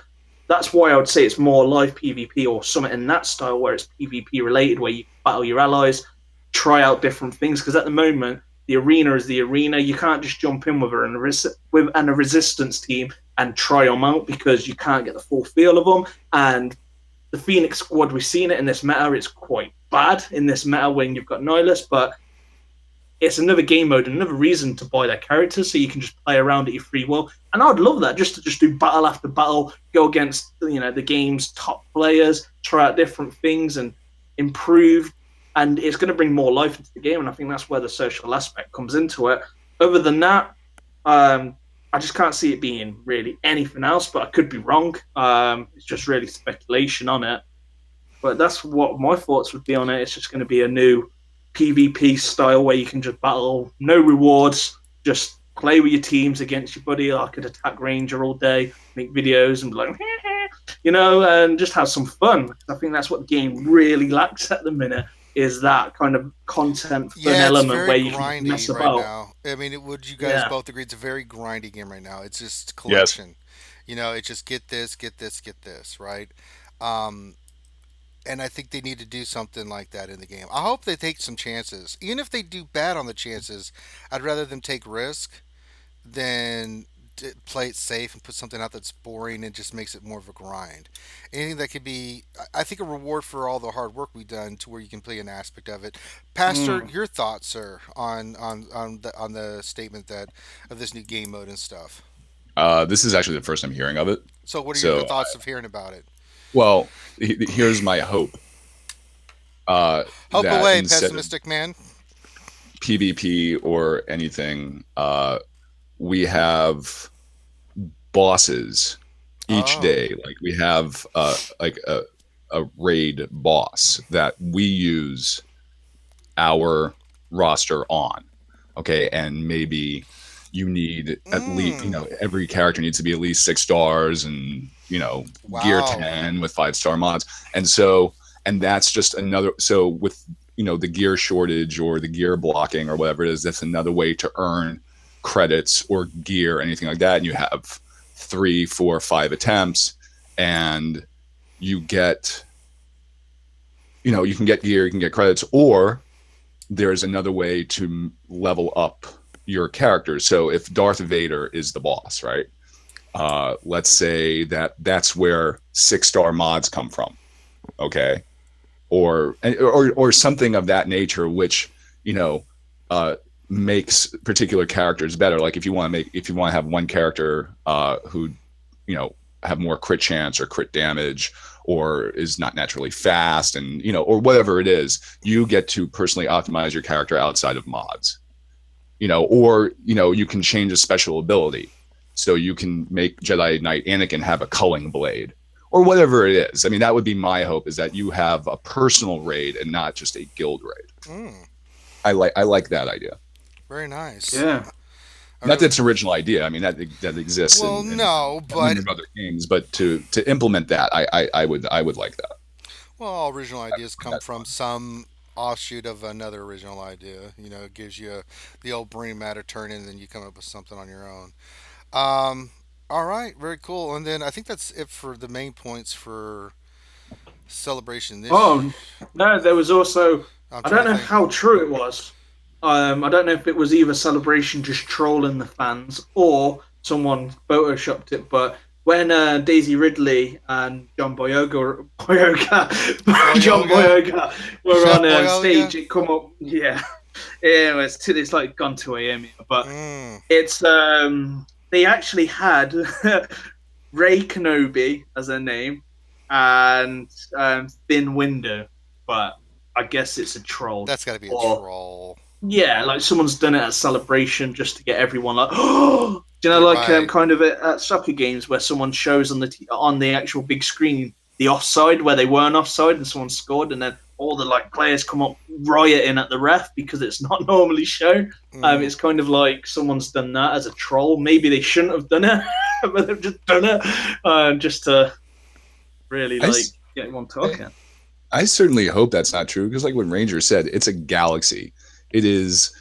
that's why I would say it's more live PvP or something in that style where it's PvP related, where you battle your allies, try out different things. Because at the moment, the arena is the arena. You can't just jump in with a resistance team and try them out, because you can't get the full feel of them. And the Phoenix squad, we've seen it in this meta. It's quite bad in this meta when you've got Nihilus, but it's another game mode, another reason to buy their characters, so you can just play around at your free will. And I'd love that, just to just do battle after battle, go against the game's top players, try out different things and improve. And it's going to bring more life into the game, and I think that's where the social aspect comes into it. Other than that, I just can't see it being really anything else, but I could be wrong. It's just really speculation on it. But that's what my thoughts would be on it. It's just going to be a new PvP style where you can just battle, no rewards, just play with your teams against your buddy. I could attack ranger all day, make videos and be like, and just have some fun. I think that's what the game really lacks at the minute, is that kind of content fun Yeah, it's element very where you can mess grindy right about. now. I mean, would you guys Yeah. both agree it's a very grindy game right now? It's just Yes. collection. It's just get this, get this, get this, right? Um, and I think they need to do something like that in the game. I hope they take some chances. Even if they do bad on the chances, I'd rather them take risk than play it safe and put something out that's boring and just makes it more of a grind. Anything that could be, I think, a reward for all the hard work we've done, to where you can play an aspect of it. Pastor, Mm. your thoughts, sir, on the statement that of this new game mode and stuff. This is actually the first I'm hearing of it. So, what are your So, thoughts of hearing about it? well, here's my hope. Hope That away, instead of pessimistic man. PvP or anything, we have bosses each Oh. day. Like we have like a raid boss that we use our roster on. Okay, and maybe you need at least Mm. every character needs to be at least 6 stars and gear Wow. 10 with 5-star mods. And that's just another, so with the gear shortage or the gear blocking or whatever it is, that's another way to earn credits or gear, anything like that. And you have 3, 4, 5 attempts, and you get you can get gear, you can get credits, or there's another way to level up your character. So if Darth Vader is the boss, right? Let's say that's where 6-star mods come from. Okay, or something of that nature, which makes particular characters better. Like if you want to have one character who have more crit chance or crit damage, or is not naturally fast, and or whatever it is, you get to personally optimize your character outside of mods. Or you can change a special ability, so you can make Jedi Knight Anakin have a culling blade, or whatever it is. I mean, that would be my hope, is that you have a personal raid and not just a guild raid. Mm. I like that idea. Very nice. Yeah. I Not really- that it's an original idea. I mean, that exists Well, in no, a but number of other games, but to implement that, I would like that. well, all original ideas come from some offshoot of another original idea. It gives you the old brain matter turn, and then you come up with something on your own. Um, all right, very cool. And then I think that's it for the main points for celebration this. Oh no, there was also, I'm I don't trying to know think. how true it was. I don't know if it was either Celebration just trolling the fans or someone photoshopped it, but when Daisy Ridley and John Boyega were Chef on Boyega? stage, it come up, yeah, yeah, it's like gone to AM, but Mm, it's they actually had Ray Kenobi as their name and Thin Window, but I guess it's a troll. that's got to be a Or troll. yeah, like someone's done it at Celebration just to get everyone like, oh, do you know, You're like right. kind of at soccer games where someone shows on the actual big screen the offside where they weren't offside and someone scored, and then all the like players come up rioting at the ref because it's not normally shown. It's kind of like someone's done that as a troll. Maybe they shouldn't have done it, but they've just done it just to really like get everyone talking. I certainly hope that's not true, because like what Ranger said, it's a galaxy. It is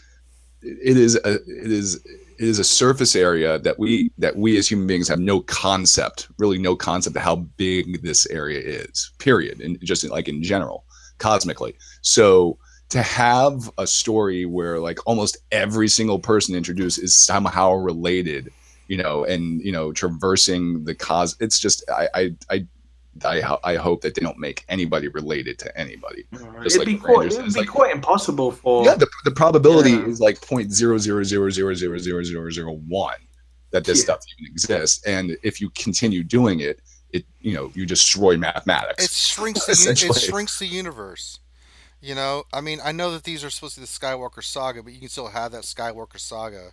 a surface area that we as human beings have no concept of how big this area is, period, and just like in general, cosmically. So to have a story where like almost every single person introduced is somehow related, and traversing the it's just I hope that they don't make anybody related to anybody. It'd be quite impossible for. Yeah, the probability is like 0.000000001 that this stuff even exists, and if you continue doing it, you destroy mathematics. It shrinks the universe. I mean, I know that these are supposed to be the Skywalker saga, but you can still have that Skywalker saga,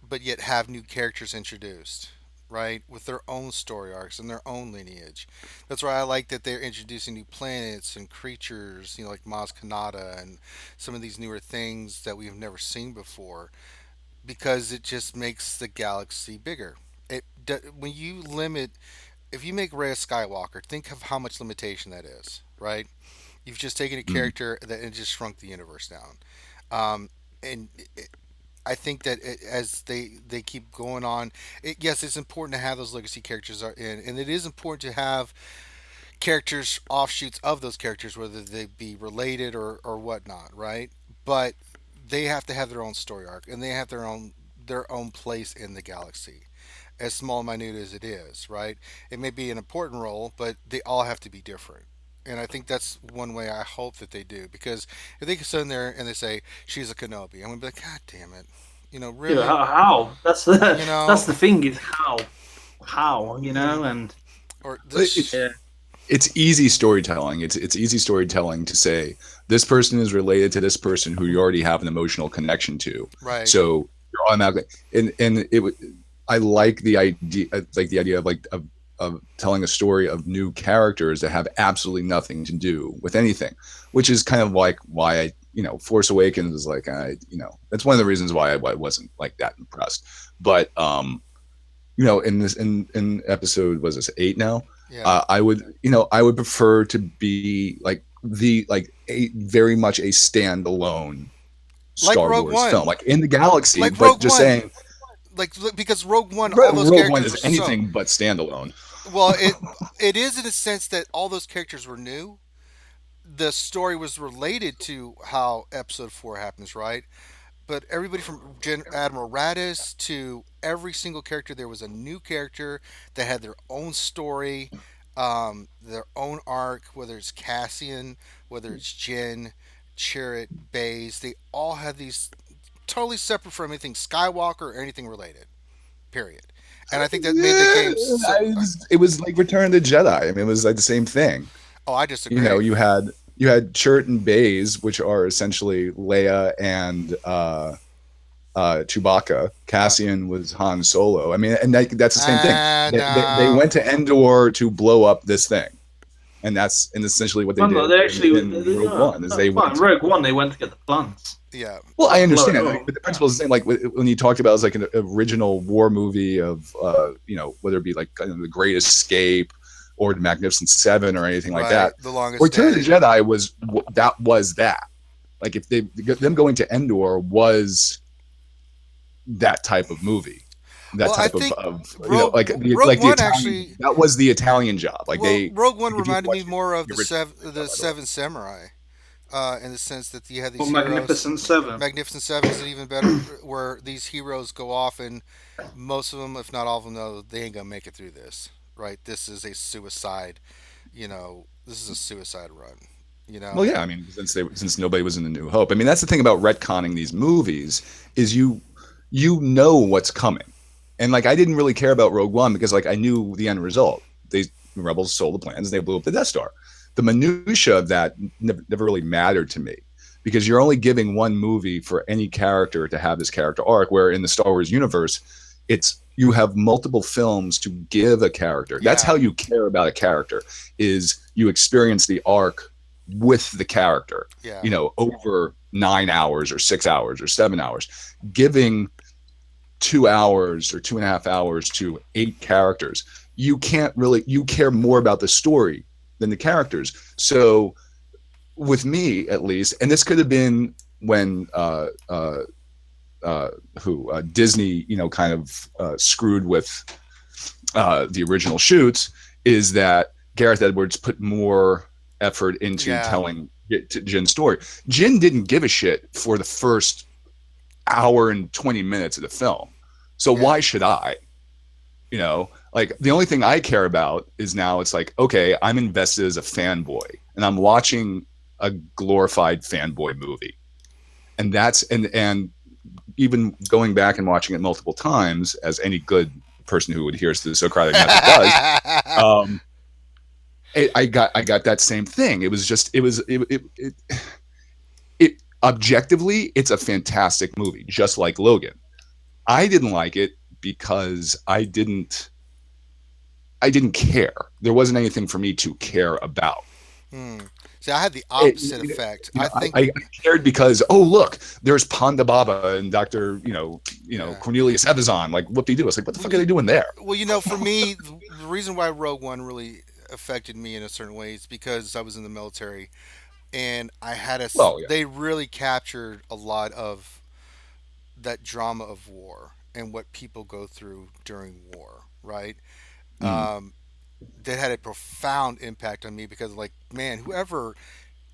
but yet have new characters introduced, right, with their own story arcs and their own lineage. That's why I like that they're introducing new planets and creatures, like Maz Kanata and some of these newer things that we've never seen before, because it just makes the galaxy bigger. When you limit, if you make Rey a Skywalker, think of how much limitation that is, right? You've just taken a character that and just shrunk the universe down. And I think that as they keep going on, yes, it's important to have those legacy characters in, and it is important to have characters offshoots of those characters, whether they be related or whatnot, right? But they have to have their own story arc, and they have their own place in the galaxy, as small and minute as it is, right? It may be an important role, but they all have to be different. And I think that's one way I hope that they do, because if they can sit in there and they say she's a Kenobi, I'm gonna be like, God damn it, really? Yeah, how? That's the that's the know, thing is how and or It's, this, it's easy storytelling. It's easy storytelling to say this person is related to this person who you already have an emotional connection to. right? So you're automatically and I like the idea, of telling a story of new characters that have absolutely nothing to do with anything, which is kind of like why I, Force Awakens is like, that's one of the reasons why I wasn't like that impressed. But in this in episode, was this 8 now? Yeah, I would prefer to be like a very much a standalone like Star Rogue Wars film, One, like in the galaxy, like but Rogue just One, saying because Rogue One, all those Rogue One characters were is anything but standalone. well, it is in a sense that all those characters were new. The story was related to how Episode 4 happens, right? But everybody from Admiral Radis to every single character, there was a new character that had their own story, their own arc. Whether it's Cassian, whether it's Jin, Chirrut, Baze, they all had these totally separate from anything Skywalker or anything related. Period. And I think that made the game so. It was like Return of the Jedi. I mean, it was like the same thing. Oh, I You disagree. know, you had Chirrut and Baze, which are essentially Leia and Chewbacca. Uh, Cassian was Han Solo. I mean, and that's the same thing. They no. went to Endor to blow up this thing, and essentially what they did they actually in Rogue One is they went. Rogue One they went to get the plants. Yeah. Well, I Blow understand, it like, up. but the principle is the same. Like when you talked about it was like an original war movie of, whether it be like kind of The Great Escape or The Magnificent Seven or anything like that. The longest Return of the day. Jedi was that. Like if them going to Endor was that type of movie, that Well, I type think of Rogue, the Rogue One Italian. actually. That was the Italian job. Like Well, Rogue One if you reminded me watch more of the the original, Seven Samurai, in the sense that you had Or these heroes. Magnificent Seven. Magnificent Seven is even better, where these heroes go off and most of them, if not all of them, know they ain't gonna make it through this. Right? This is a suicide. This is a suicide run. You Well, know. yeah, I mean, since nobody was in the New Hope. I mean, that's the thing about retconning these movies is you know what's coming, and like I didn't really care about Rogue One because like I knew the end result. The rebels stole the plans, and they blew up the Death Star. The minutia of that never really mattered to me because you're only giving one movie for any character to have this character arc. Where in the Star Wars universe, it's you have multiple films to give a character. That's Yeah. how you care about a character is you experience the arc with the character, Yeah. you know, over 9 hours or 6 hours or 7 hours, giving 2 hours or 2.5 hours to 8 characters, you can't really, you care more about the story than the characters. So with me at least, and this could have been when uh, who Disney, you know, kind of screwed with the original shoots, is that Gareth Edwards put more effort into Yeah. telling Jin's story. Jin didn't give a shit for the first hour and 20 minutes of the film. So Yeah. why should I? You know, like the only thing I care about is now it's like, okay, I'm invested as a fanboy and I'm watching a glorified fanboy movie. And that's, and even going back and watching it multiple times, as any good person who adheres to the Socratic method does, um, I got that same thing. It was just, it objectively, it's a fantastic movie, just like Logan. I didn't like it because I didn't care. There wasn't anything for me to care about. Hmm. See, I had the It, opposite effect. you I know, think. I cared because, oh look, there's Ponda Baba and Doctor, Yeah. Cornelius Evazan. Like, what do you do? It's like, what the Well, fuck are they doing there? for me, the reason why Rogue One really affected me in a certain way is because I was in the military, and Well, yeah. they really captured a lot of that drama of war and what people go through during war, right? Mm. Um, that had a profound impact on me because, like, man, whoever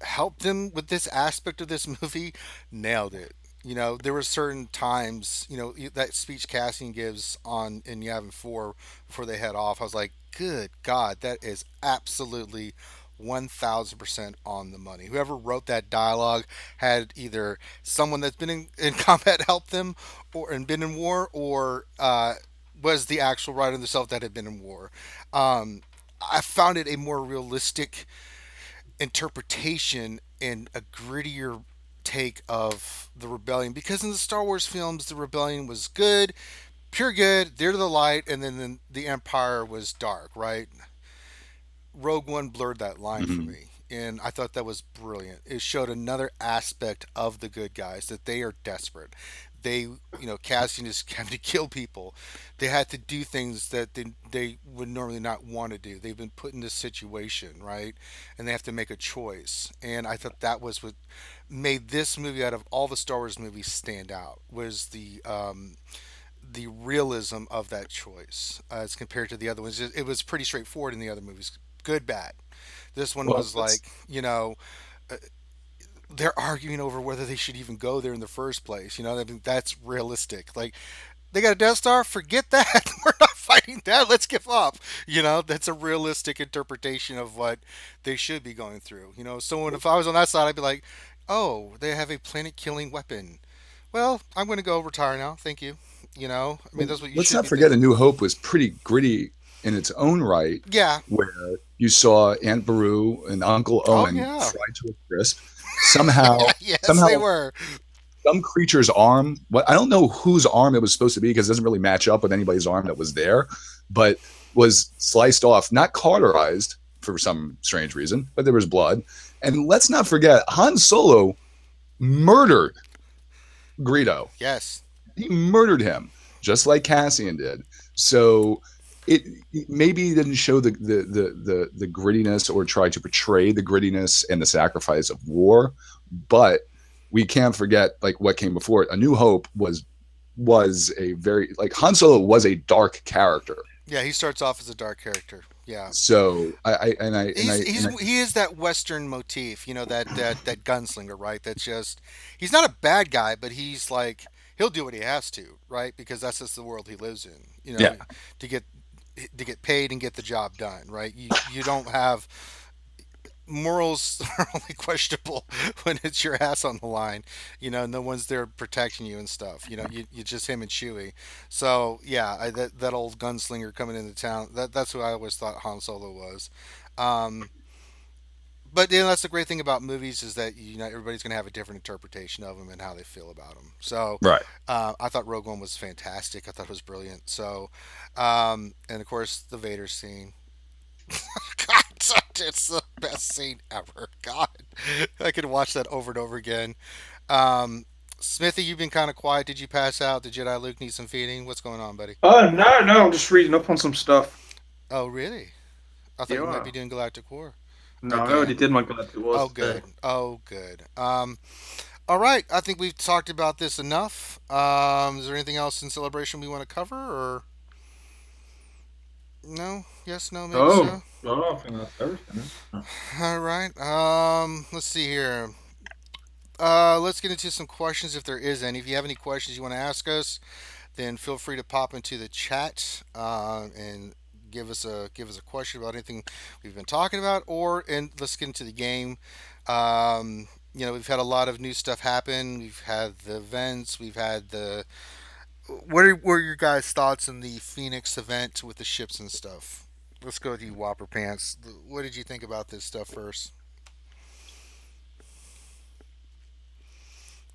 helped them with this aspect of this movie nailed it. You know, there were certain times, that speech Cassian gives on in Yavin 4 before they head off. I was like, good God, that is absolutely 1000% on the money. Whoever wrote that dialogue had either someone that's been in combat help them or and been in war, or was the actual writer themselves that had been in war. Um, I found it a more realistic interpretation and a grittier take of the rebellion, because in the Star Wars films the rebellion was good, pure good, they're the light, and then the Empire was dark, right? Rogue One blurred that line for Hmm. me, and I thought that was brilliant. It showed another aspect of the good guys, that they are desperate. They, Cassian is having to kill people. They had to do things that they would normally not want to do. They've been put in this situation, right? And they have to make a choice. And I thought that was what made this movie, out of all the Star Wars movies, stand out, was the realism of that choice as compared to the other ones. It was pretty straightforward in the other movies, good, bad. This one Well, was that's like, uh, they're arguing over whether they should even go there in the first place. I mean, that's realistic. Like, they got a Death Star, forget that. We're not fighting that. Let's give up. That's a realistic interpretation of what they should be going through. So if I was on that side, I'd be like, oh, they have a planet killing weapon. Well, I'm going to go retire now. Thank you. I mean, well, that's what you let's should not be forget, A thinking. New Hope was pretty gritty in its own right, Yeah. where you saw Aunt Beru and Uncle Oh, Owen yeah. fried to a crisp. Somehow, Yes, they somehow were. some creature's arm, what, I don't know whose arm it was supposed to be because it doesn't really match up with anybody's arm that was there, but was sliced off, not cauterized for some strange reason, but there was blood. And let's not forget, Han Solo murdered Greedo. Yes. He murdered him, just like Cassian did. So it, maybe didn't show the grittiness or try to portray the grittiness and the sacrifice of war, but we can't forget like what came before it. A New Hope was a very, like, Han Solo was a dark character. Yeah, he starts off as a dark character. Yeah. So He is that Western motif, that gunslinger, right? That's just, he's not a bad guy, but he's like, he'll do what he has to, right? Because that's just the world he lives in. yeah. To get paid and get the job done, right? You don't have morals are only questionable when it's your ass on the line. No one's there protecting you and stuff. You just him and Chewie. So yeah, that old gunslinger coming into town. That's who I always thought Han Solo was. Um, but that's the great thing about movies, is that everybody's going to have a different interpretation of them and how they feel about them. So Right. I thought Rogue One was fantastic. I thought it was brilliant. So and of course the Vader scene. God, It's the best scene ever. God, I could watch that over and over again. Um, Smithy, you've been kind of quiet. Did you pass out? Did Jedi Luke need some feeding? What's going on, buddy? Oh no, I'm just reading up on some stuff. Oh, really? I thought you might be Yeah. doing Galactic War No, I already again. did my Galactic Oh, Wars today. good. Oh, good. All right. I think we've talked about this enough. Is there anything else in celebration we want to cover, or no? Yes, no, maybe Oh, so. oh, I think that's everything. All right. Let's see here. Let's get into some questions if there is any. If you have any questions you want to ask us, then feel free to pop into the chat and give us a question about anything we've been talking about, or and let's get into the game. We've had a lot of new stuff happen. We've had the events. We've had the. What are your guys' thoughts on the Phoenix event with the ships and stuff? Let's go with you, Whopper Pants. What did you think about this stuff first?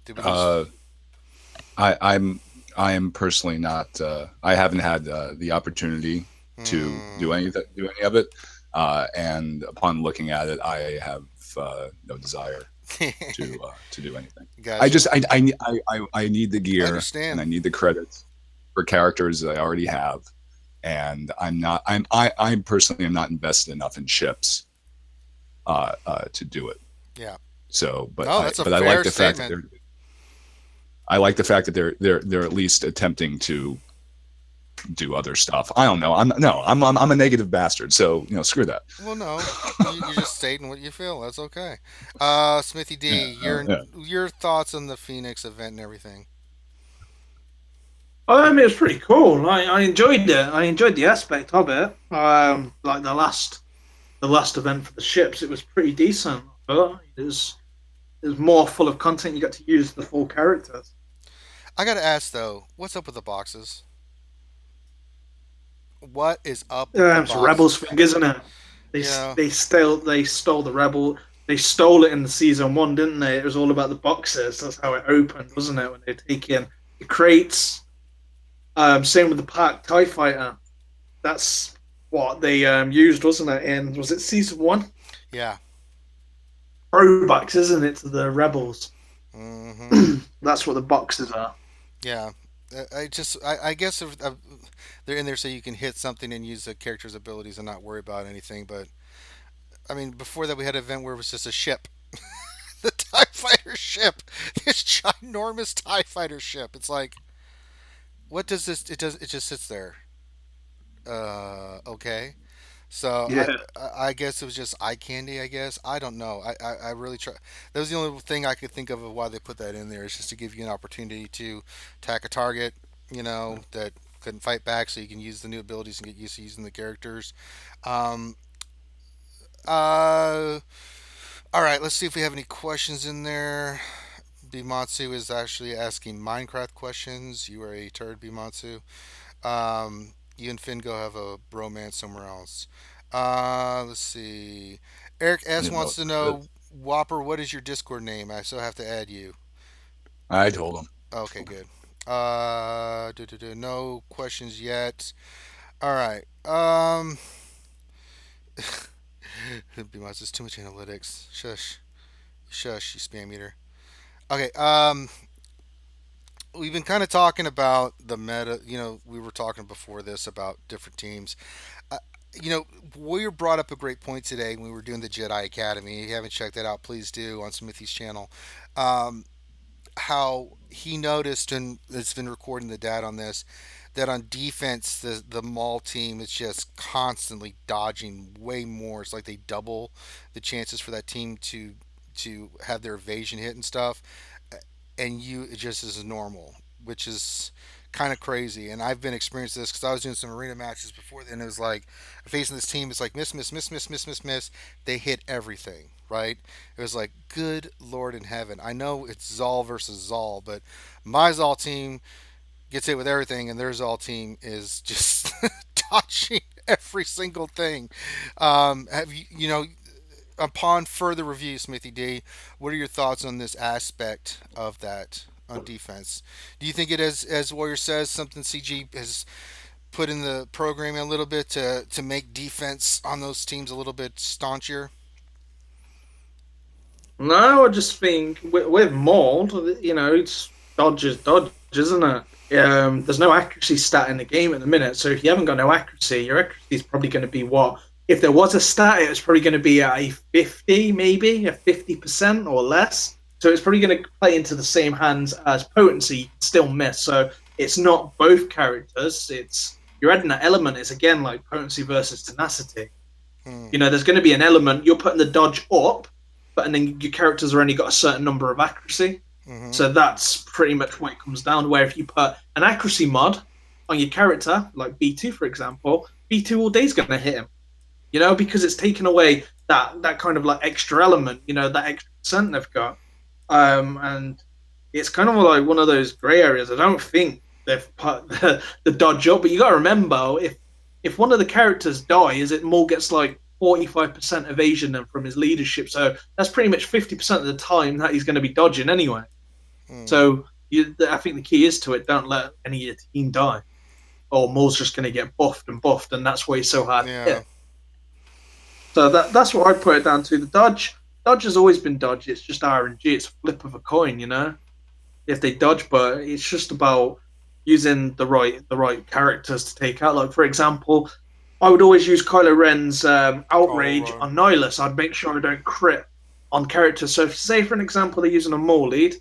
Did we just? Uh, I'm I am personally not. I haven't had the opportunity to Hmm. do any of it, and upon looking at it, I have no desire to do anything. I Gotcha. just I need the I gear and understand. I need the credits for characters that I already have, and I personally am not invested enough in ships to do it. Yeah. So, No, that's a but I like fair the fact that statement. they're at least attempting to do other stuff. I don't know. I'm a negative bastard. So screw that. Well, no, you're just stating what you feel. That's okay. Smithy Yeah, D, your thoughts on the Phoenix event and everything. I mean, it was pretty cool. I enjoyed it. I enjoyed the aspect of it. Like the last event for the ships, it was pretty decent. But it was more full of content. You got to use the full characters. I gotta ask though, what's up with the boxes? What is up with the It's a Rebels boxes? thing, isn't it? You know, They stole the Rebel. They stole it in the season one, didn't they? It was all about the boxes. That's how it opened, wasn't it? When they take in the crates. Same with the Park Tie Fighter. That's what they used, wasn't it? In was it season one? yeah. Throwbacks, isn't it, to the Rebels? Hmm. That's what the boxes are. Yeah. I guess if they're in there so you can hit something and use the character's abilities and not worry about anything. But I mean, before that we had an event where it was just a ship, the Tie Fighter ship, this ginormous Tie Fighter ship. It's like, what does this? It does. It just sits there. Okay. So Yeah. I guess it was just eye candy. I guess I don't know. I really try. That was the only thing I could think of why they put that in there. Is just to give you an opportunity to attack a target. That couldn't fight back, so you can use the new abilities and get used to using the characters. Um, uh, all right. Let's see if we have any questions in there. Bimatsu is actually asking Minecraft questions. You are a turd, Bimatsu. You and Finn go have a bromance somewhere else. Let's see. Eric I S didn't know wants what to that know, is. Whopper, what is your Discord name? I still have to add you. I told him. Okay, good. No questions yet. All right. Be honest, it's too much analytics. Shush, shush, you spam meter. Okay. We've been kind of talking about the meta. We were talking before this about different teams. Uh, Warrior brought up a great point today when we were doing the Jedi Academy. If you haven't checked that out, please do on Smithy's channel. Um, how he noticed, and it's been recording the data on this, that on defense, the Maul team is just constantly dodging way more. It's like they double the chances for that team to have their evasion hit and stuff, and it just is normal, which is kind of crazy. And I've been experiencing this because I was doing some arena matches before then. It was like facing this team. It's like miss, miss, miss, miss, miss, miss, miss. They hit everything. Right? It was like, good Lord in heaven. I know it's Zol versus Zol, but my Zol team gets hit with everything, and their Zol team is just dodging every single thing. Have upon further review, Smithy D, what are your thoughts on this aspect of that on defense? Do you think it is, as Warrior says, something CG has put in the programming a little bit to make defense on those teams a little bit staunchier? No, I just think with Maul, it's dodge, isn't it? There's no accuracy stat in the game at the minute, so if you haven't got no accuracy, your accuracy is probably going to be what? If there was a stat, it's probably going to be at a 50, maybe a 50% or less. So it's probably going to play into the same hands as potency. You can still miss. So it's not both characters. It's you're adding that element. It's again like potency versus tenacity. Hmm. There's going to be an element you're putting the dodge up, but and then your characters are only got a certain number of accuracy. Mm-hmm. So that's pretty much what it comes down to. Where if you put an accuracy mod on your character, like B2 for example, B2 all day is going to hit him. Because it's taken away that kind of like extra element, that extra percent they've got. And it's kind of like one of those grey areas. I don't think they've put the dodge up, but you got to remember if one of the characters dies, it more gets like 45% evasion from his leadership. So that's pretty much 50% of the time that he's going to be dodging anyway. Hmm. So I think the key is to it: don't let any of your team die, or Maul's just going to get buffed, and that's why he's so hard to Yeah. hit. So that's what I put it down to. The dodge has always been dodge. It's just RNG. It's a flip of a coin. If they dodge, but it's just about using the right characters to take out. Like for example, I would always use Kylo Ren's All outrage right. on Nihilus. I'd make sure I don't crit on characters. So if, say for an example they're using a Maul lead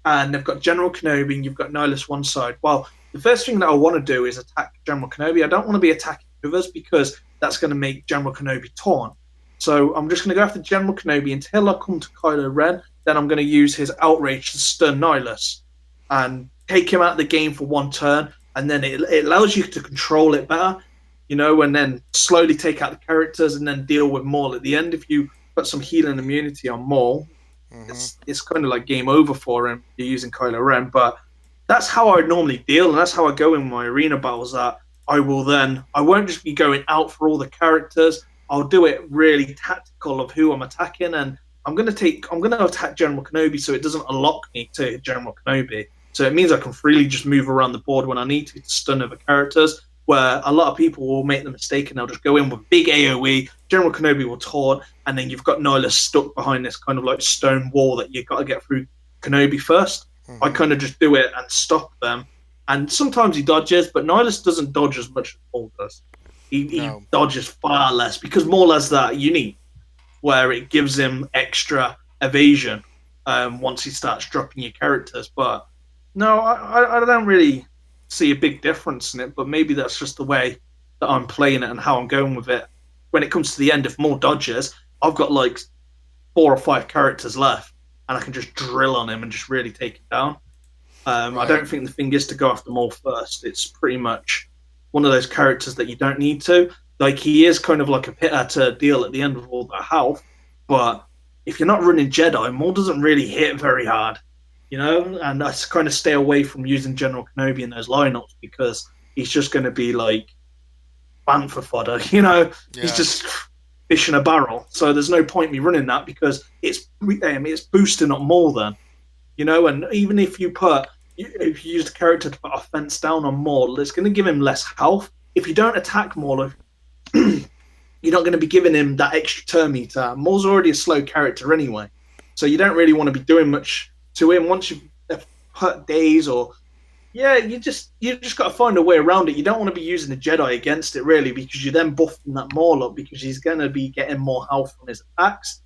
and they've got General Kenobi and you've got Nihilus one side. Well, the first thing that I want to do is attack General Kenobi. I don't want to be attacking others because that's going to make General Kenobi torn. So I'm just going to go after General Kenobi until I come to Kylo Ren. Then I'm going to use his outrage to stun Nihilus and take him out of the game for one turn. And then it allows you to control it better, and then slowly take out the characters and then deal with Maul at the end. If you put some healing immunity on Maul, Mm-hmm. it's kind of like game over for him. You're using Kylo Ren, but that's how I normally deal, and that's how I go in my arena battles. That I won't just be going out for all the characters. I'll do it really tactical of who I'm attacking, and I'm gonna attack General Kenobi so it doesn't unlock me to General Kenobi. So it means I can freely just move around the board when I need to stun other characters. Where a lot of people will make the mistake and they'll just go in with big AOE. General Kenobi will taunt, and then you've got Nihilus stuck behind this kind of like stone wall that you've got to get through Kenobi first. I Mm-hmm. kind of just do it and stop them. And sometimes he dodges, but Nihilus doesn't dodge as much as Maul does. He No. dodges far less because Maul has that unique where it gives him extra evasion once he starts dropping your characters. But no, I don't really see a big difference in it. But maybe that's just the way that I'm playing it and how I'm going with it. When it comes to the end, if Maul dodges, I've got like 4 or 5 characters left, and I can just drill on him and just really take him down. I Right. don't think the thing is to go after Maul first. It's pretty much one of those characters that you don't need to. Like he is kind of like a pitter to deal at the end with all that health, but if you're not running Jedi, Maul doesn't really hit very hard. And I kind of stay away from using General Kenobi in those lineups because he's just going to be like for fodder. He's Yeah. just fish in a barrel. So there's no point me running that because it's boosting up more than. And even if you use the character to put a fence down on Maul, it's going to give him less health. If you don't attack Maul, you're not going to be giving him that extra turn meter. Maul's already a slow character anyway, so you don't really want to be doing much to him once you've put days or yeah, you just got to find a way around it. You don't want to be using the Jedi against it really because you're then buffing that Maul up because he's going to be getting more health from his attacks.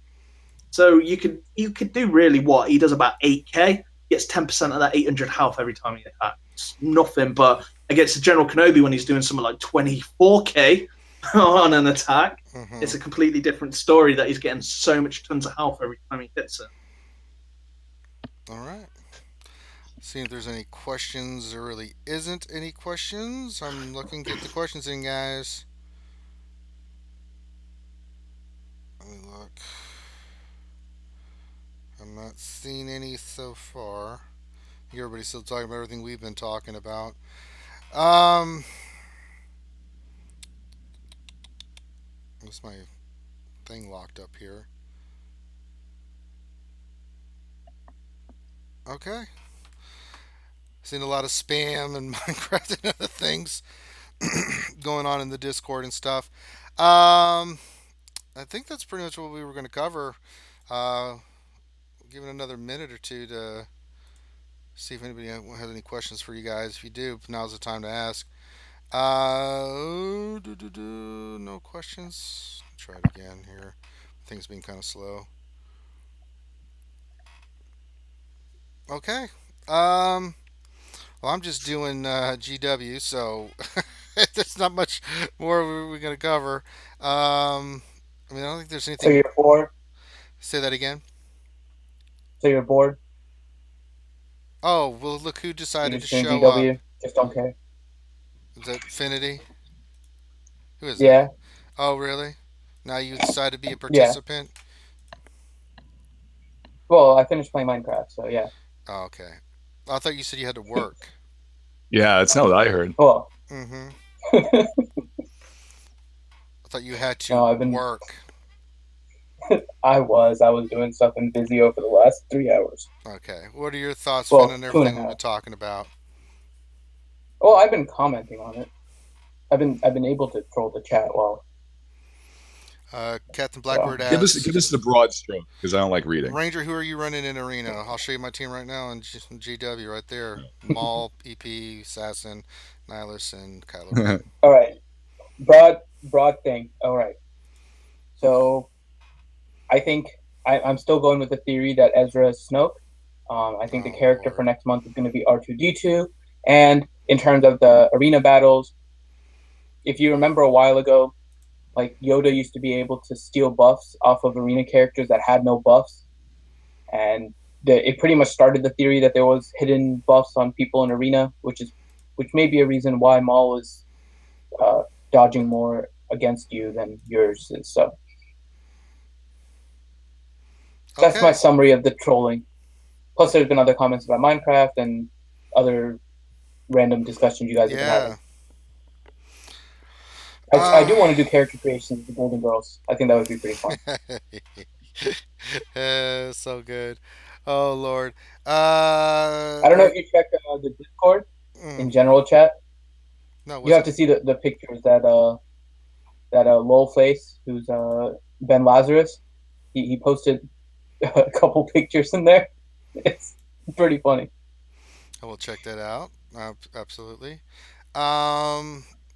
So you could do really what he does about 8k, gets 10% of that 800 health every time he attacks. Nothing, but against the General Kenobi when he's doing something like 24k on an attack, Mm-hmm. it's a completely different story that he's getting so much tons of health every time he hits it. All right. See if there's any questions. There really isn't any questions. I'm looking to get the questions in, guys. Let me look. I'm not seeing any so far. Everybody's still talking about everything we've been talking about. Um, what's my thing locked up here? Okay. Seen a lot of spam and Minecraft and other things. going on in the Discord and stuff. Um, I think that's pretty much what we were going to cover. Uh, Give it another minute or two to see if anybody has any questions for you guys. If you do, now's the time to ask. No questions. Try it again here. Things being kind of slow. Okay. Um. Well, I'm just doing GW, so there's not much more we're gonna cover. I mean, I don't think there's So anything. you're bored. Say that again. So you're bored. Oh, well, look who You're decided to just doing show up. GW. Just don't care. Is that Finity? Who is that? Yeah. Oh, really? Now you decide to be a Yeah. participant? Well, I finished playing Minecraft, so yeah. Oh, okay. I thought you said you had to work. Yeah, that's not what I heard. Well, Mm-hmm. no, I thought you had to I've been. work. I was doing stuff in Vizio for the last 3 hours. Okay. What are your thoughts, Finn, Well, on two and a everything we've been half. talking about? Well, I've been commenting on it. I've been able to troll the chat well. Captain So Blackbird Give asks, us the broad stroke because I don't like reading. Ranger, who are you running in Arena? I'll show you my team right now in GW right there. Maul, EP, Assassin, Nihilus, and Kylo Ren. all right, broad thing. All right. So I think I'm still going with the theory that Ezra is Snoke. I think the Oh, character for Lord. next month is going to be R2D2. And in terms of the arena battles, if you remember a while ago, like Yoda used to be able to steal buffs off of arena characters that had no buffs, and it pretty much started the theory that there was hidden buffs on people in arena, which may be a reason why Maul is uh, dodging more against you than yours is. So that's my Okay. summary of the trolling. Plus, there's been other comments about Minecraft and other random discussions you guys have been having. Yeah. I do Uh, want to do character creations with the Golden Girls. I think that would be pretty fun. so good. Oh, Lord. I don't know Er, if you check the Discord mm, in general chat. no, You what's have up? to see the pictures that lol face who's Ben Lazarus. He posted a couple pictures in there. It's pretty funny. I will check that out. Absolutely.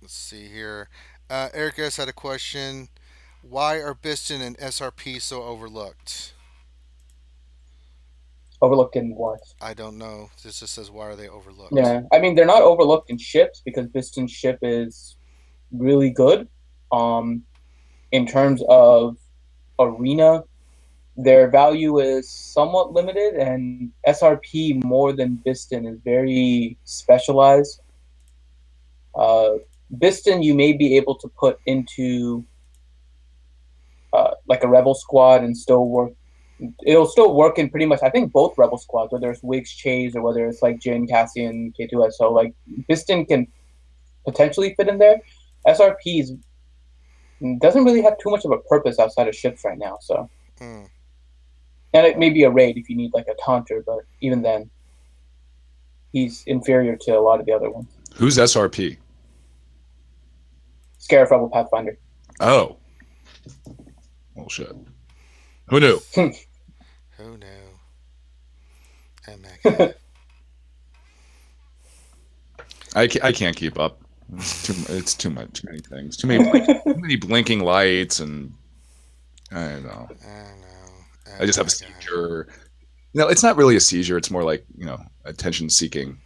Let's see here. Eric S. had a question. Why are Biston and SRP so overlooked? Overlooked in what? I don't know. This just says, why are they overlooked? Yeah, I mean they're not overlooked in ships because Biston's ship is really good. Um, in terms of arena, their value is somewhat limited, and SRP more than Biston is very specialized. Uh, Biston you may be able to put into like a rebel squad and still work. It'll still work in pretty much I think both rebel squads, whether it's Wiggs Chase or whether it's like Jin Cassian K2S. So like Biston can potentially fit in there. SRP doesn't really have too much of a purpose outside of ships right now. So Hmm. and it may be a raid if you need like a taunter, but even then he's inferior to a lot of the other ones. Who's SRP? Scarif Rebel Pathfinder. Oh, well, shit. Who knew? Who knew? Oh my god. I can't keep up. It's too much. Too many things. Too many blinking lights, and I don't know. I know. I Oh just have a my god. seizure. No, it's not really a seizure. It's more like attention-seeking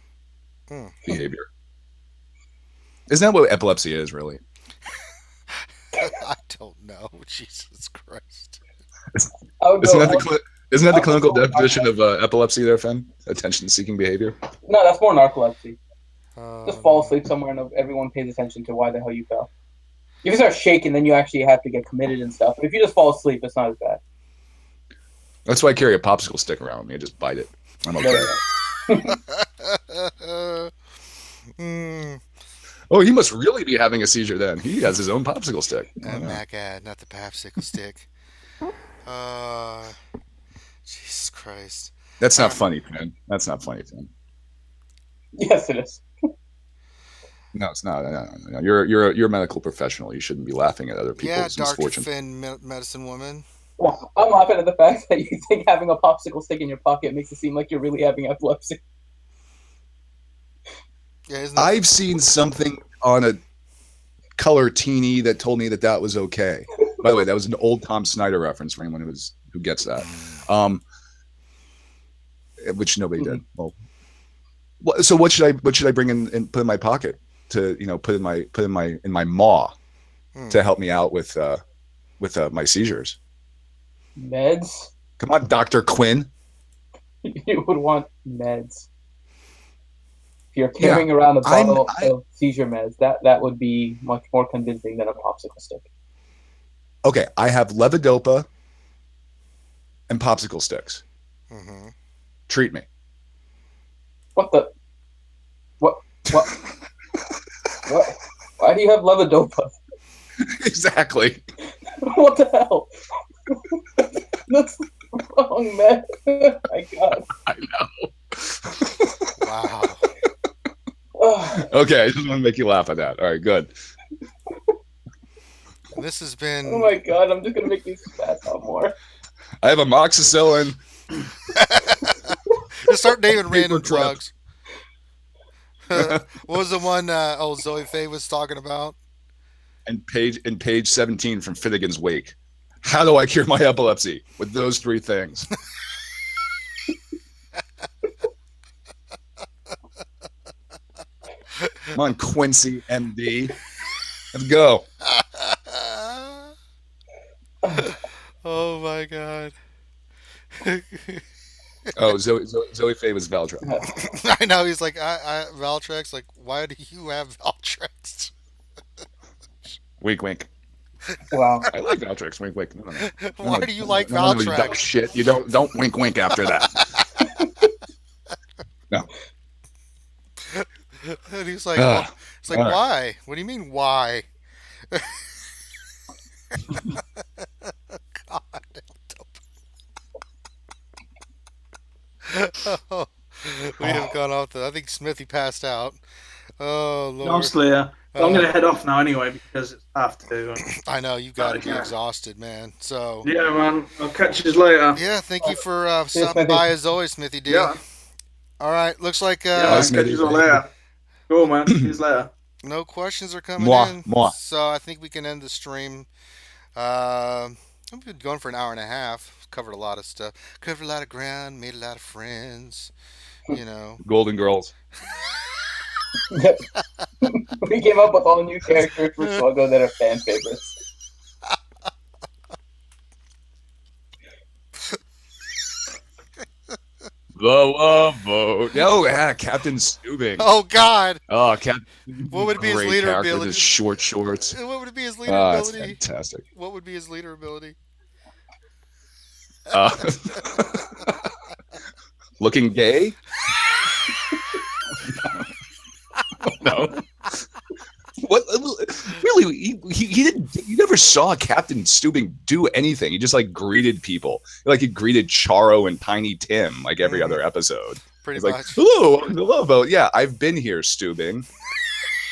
Hmm. behavior. Isn't that what epilepsy is, really? I don't know. Jesus Christ. I would Isn't go. that the isn't that the I would clinical go definition of epilepsy, there, Fen? Attention-seeking behavior. no, that's more narcolepsy. Just Oh fall no. asleep somewhere and everyone pays attention to why the hell you fell. If you start shaking, then you actually have to get committed and stuff. But if you just fall asleep, it's not as bad. That's why I carry a popsicle stick around with me. I just bite it. I'm There okay. you go. Hmm. Oh, he must really be having a seizure then. He has his own popsicle stick. Oh, Oh yeah. my god, not the popsicle stick. Uh, Jesus Christ. That's All not right. funny, Fen. That's not funny, Fen. Yes, it is. No, it's not. No. You're a medical professional. You shouldn't be laughing at other Yeah, people's Dr. misfortune. Finn, medicine woman. Well, I'm laughing at the fact that you think having a popsicle stick in your pocket makes it seem like you're really having epilepsy. Yeah, isn't that I've seen something on a color teeny that told me that that was okay. By the way, that was an old Tom Snyder reference for anyone who gets that. Which nobody did. Well, so what should I bring in and put in my pocket to put in my maw to help me out with my seizures? Meds? Come on, Dr. Quinn. You would want meds. If you're carrying around a bottle of seizure meds, that would be much more convincing than a popsicle stick. Okay, I have levodopa and popsicle sticks. Mm-hmm. Treat me. What? What? Why do you have levodopa? Exactly. What the hell? That's wrong, man. My God. I know. Wow. Okay, I just want to make you laugh at that. All right, good. This has been. Oh my God, I'm just gonna make you spaz out more. I have amoxicillin. Just start naming random Paperclip. drugs. What was the one Zoe Faye was talking about? And page 17 from Finnegan's Wake. How do I cure my epilepsy? With those three things. Come on, Quincy MD. Let's go. Oh my God. Oh, Zoe Faye was Valtron. I know. He's like, I Valtrex. Like, why do you have Valtrex? Wink, wink. Wow. I like Valtrex. Wink, wink. No. Why do you like No, you dumb Valtrex? shit. You don't wink, wink after that. No. And he's like, Ugh. it's like, All right. why? What do you mean, why? God. Oh, we have gone off the. I think Smithy passed out. Oh No, I'm Lord. still here. I'm going to head off now anyway because it's half 2. I know you've got to be Okay. exhausted, man. So Yeah, man. I'll catch you later. yeah, thank you for Cheers, stopping Smithy. by as always, Smithy D. Yeah. All right, looks like Yeah, I'll Nice catch meeting you you. later. Cool, man. See you later. no questions are coming Moi, in, moi. so I think we can end the stream. We've been going for an hour and a half. Covered a lot of stuff. Covered a lot of ground. Made a lot of friends. You know. Golden Girls. We came up with all new characters for SWGOH that are fan favorites. The Love Boat. No, yeah, Captain Stubing. Oh God. Oh, Captain. What would be his great leader character, ability? his short shorts. What would be his leader It's ability? fantastic. What would be his leader ability? Uh, looking gay? No. What? Really? He didn't. You never saw Captain Stubing do anything. He just like greeted people. Like he greeted Charo and Tiny Tim like every other episode. Pretty He's much. like, "Hello, welcome to Love Boat. Yeah, I've been here, Stubing.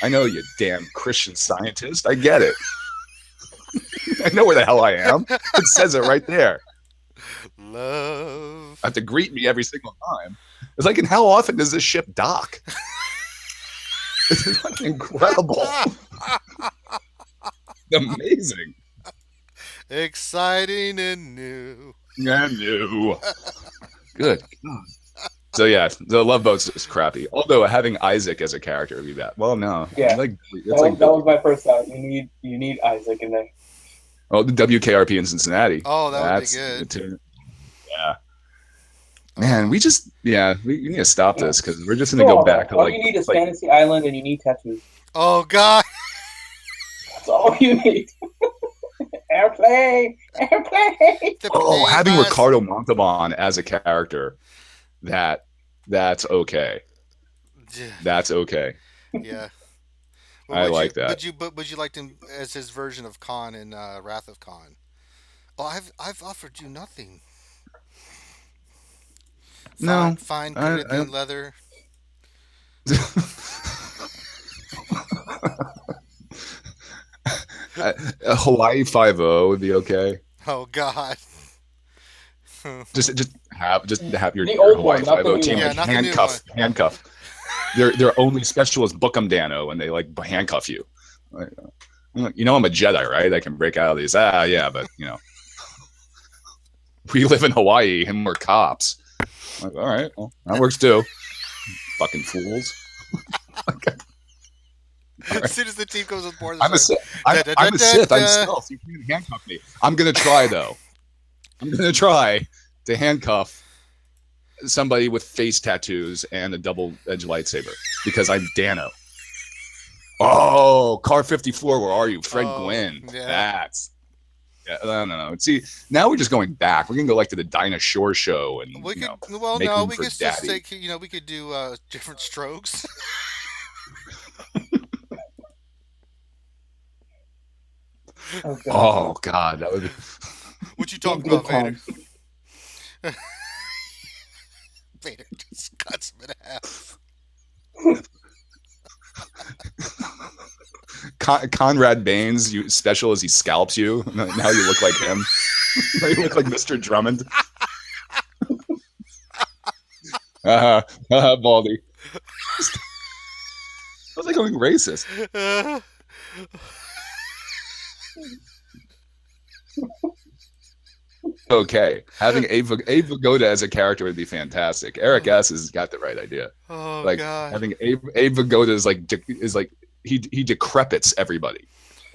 I know you, damn Christian Scientist. I get it. I know where the hell I am. It says it right there. Love. Have to greet me every single time. It's like, and how often does this ship dock? It's fucking incredible. Amazing. Exciting and new. Yeah, no. Good God. So yeah, the Love Boat's is crappy. Although having Isaac as a character would be bad. Well, no. Yeah. Like, That was my first thought. You need Isaac in there. oh, the WKRP in Cincinnati. Oh, that would be That's good. Yeah. Man, we need to stop this because we're just gonna Come go on, back to all like you need is like- Fantasy Island, and you need tattoos. Oh God. That's all you need. Airplane. The oh, plane having bus. Ricardo Montalban as a character, that's okay. That's okay. Yeah. I would like you, that. But would you like him as his version of Khan in Wrath of Khan? Oh, I've offered you nothing. No, Fine I- Canadian leather. A Hawaii 5-0 would be okay. Oh God. Just have your The old Hawaii one, not the 5-0 new team one. Yeah, like not the new handcuff. Their only special is Book'em Dano, and they like handcuff you. Like, I'm a Jedi, right? I can break out of these. Yeah, but we live in Hawaii and we're cops. Like, all right, well, that works too. Fucking fools. As soon as the team goes on board, I'm a Sith. I'm a Sith. I'm stealth. You can't handcuff me. I'm gonna try though. I'm gonna try to handcuff somebody with face tattoos and a double-edged lightsaber because I'm Dano. Oh, Car 54, where are you? Fred Gwynn. Yeah. No. See, now we're just going back. We're gonna go like to the Dinah Shore show and We could. make room We for could just Daddy. take. We could do different strokes. Oh God, that would be. What you talking Good about, Vader? times. Vader just cuts him in half. Conrad Baines, special as he scalps you. Now you look like him. Now you look like Mr. Drummond. Baldy. How's that going racist? Okay, having Abe Vigoda as a character would be fantastic. Eric S has got the right idea. Oh Like God. having Abe Vigoda is like he decrepits everybody.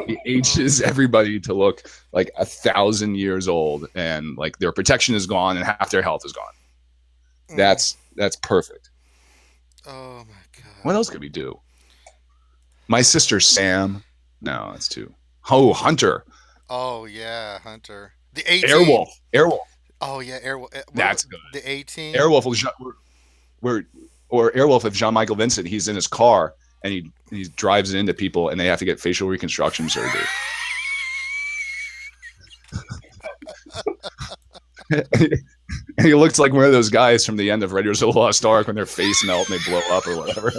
He ages everybody to look like 1,000 years old, and like their protection is gone and half their health is gone. That's perfect. Oh my God. What else could we do? My sister Sam. No, that's too. Oh, Hunter. Oh yeah, Hunter. The 18. Airwolf. Oh yeah, Airwolf. That's good. The 18. Airwolf or Airwolf if Jean-Michael Vincent, he's in his car and he drives it into people and they have to get facial reconstruction surgery. And he looks like one of those guys from the end of Raiders of the Lost Ark when their face melt and they blow up or whatever.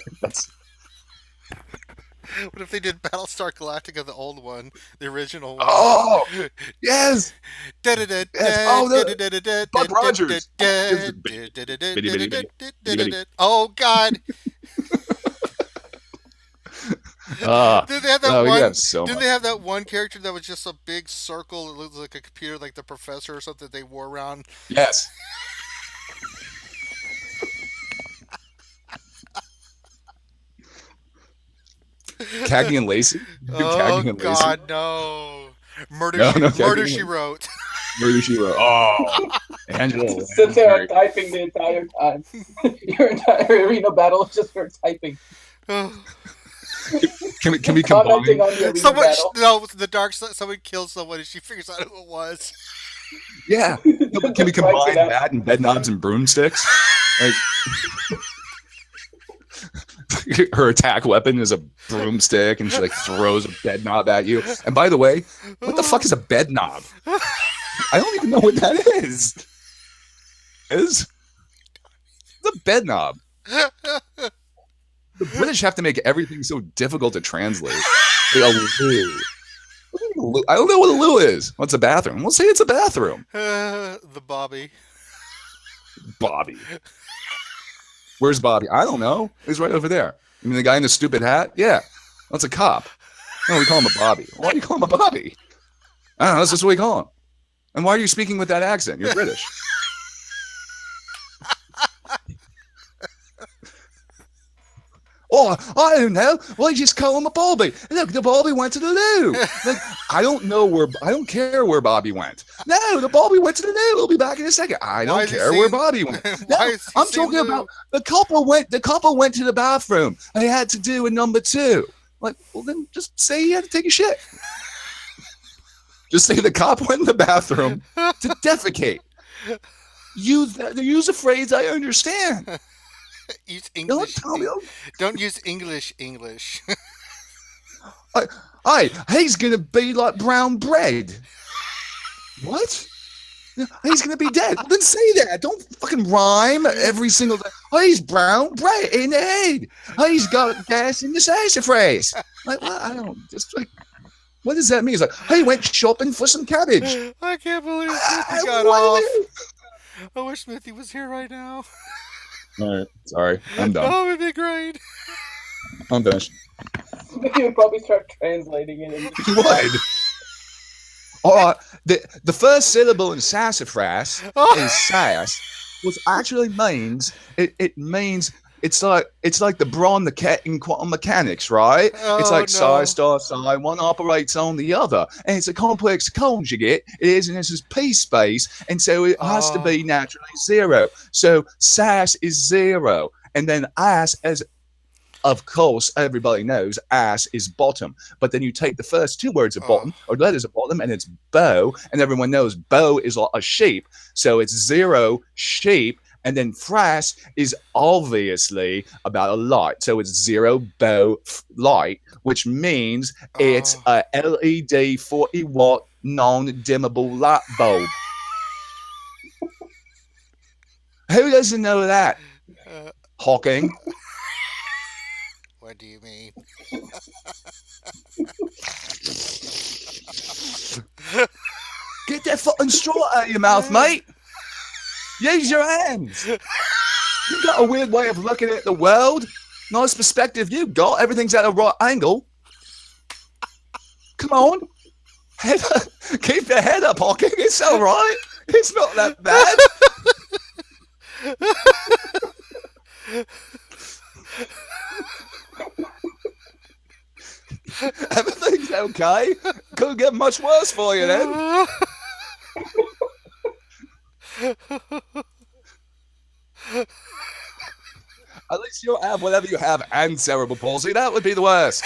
What if they did Battlestar Galactica, the old one, the original one? Oh, yes. Buck Rogers. Oh God! Did they have that we one? have so Didn't much. they have that one character that was just a big circle? It looked like a computer, like the professor or something. They wore around. Yes. Cagney and Lacey. Oh Cagney and God, no! Murder, No, she, no, murder Cagney she and- wrote. Murder She Wrote. Oh, Angela. Sit there Lansbury. typing the entire time. Your entire arena battle is just her typing. Can we combine? Commenting on the arena Someone, battle. no, the dark side. Someone kills someone, and she figures out who it was. Yeah. No, but can we combine that and bed knobs and broomsticks? Like, her attack weapon is a broomstick, and she like throws a bed knob at you. And by the way, what the fuck is a bed knob? I don't even know what that is. It's a bed knob. The British have to make everything so difficult to translate. Like a loo. I don't know what a loo is. What's a bathroom? We'll say it's a bathroom. The Bobby. Bobby. Where's Bobby? I don't know. He's right over there. You mean the guy in the stupid hat? Yeah. That's a cop. No, we call him a Bobby. Why do you call him a Bobby? I don't know. That's just what we call him. And why are you speaking with that accent? You're British. Oh, I don't know. Well, you just call him a Bobby. Look, the Bobby went to the loo. Like, I don't care where Bobby went. No, the Bobby went to the loo. He'll be back in a second. I Why don't is he care where Bobby went. Why No, is he I'm saying talking loo? about the couple went to the bathroom. They had to do a number 2. Like, well, then just say he had to take a shit. Just say the cop went in the bathroom to defecate. Use a phrase I understand. Use Don't English. tell me. Don't use English. He's gonna be like brown bread. What? He's gonna be dead. Then say that. Don't fucking rhyme every single day. Oh, he's brown bread in the head. Oh, he's got gas in the sassafras. Like, well, I don't just like. What does that mean? He's like, he went shopping for some cabbage. I can't believe Smithy got What off. do I wish Smithy was here right now. All right, sorry, I'm done. Oh, it'd be great. I'm finished. He would probably start translating it. He would. The first syllable in sassafras in sass, which actually means it means it's like the brawn the cat in quantum mechanics, right? It's like psi star psi, one operates on the other, and it's a complex conjugate. It is, and this is p space, and so it has to be naturally zero. So sass is zero, and then ass as. Of course, everybody knows ass is bottom. But then you take the first two words of bottom, or letters of bottom, and it's bow. And everyone knows bow is a sheep. So it's zero sheep. And then frass is obviously about a light. So it's zero bow light, which means it's a LED 40-watt non-dimmable light bulb. Who doesn't know that? Hawking. What do you mean? Get that fucking straw out of your mouth, mate. Use your hands. You got a weird way of looking at the world. Nice perspective you got. Everything's at a right angle. Come on. Keep your head up, Hawking. It's all right. It's not that bad. Everything's okay. Couldn't get much worse for you then. At least you don't have whatever you have and cerebral palsy. That would be the worst.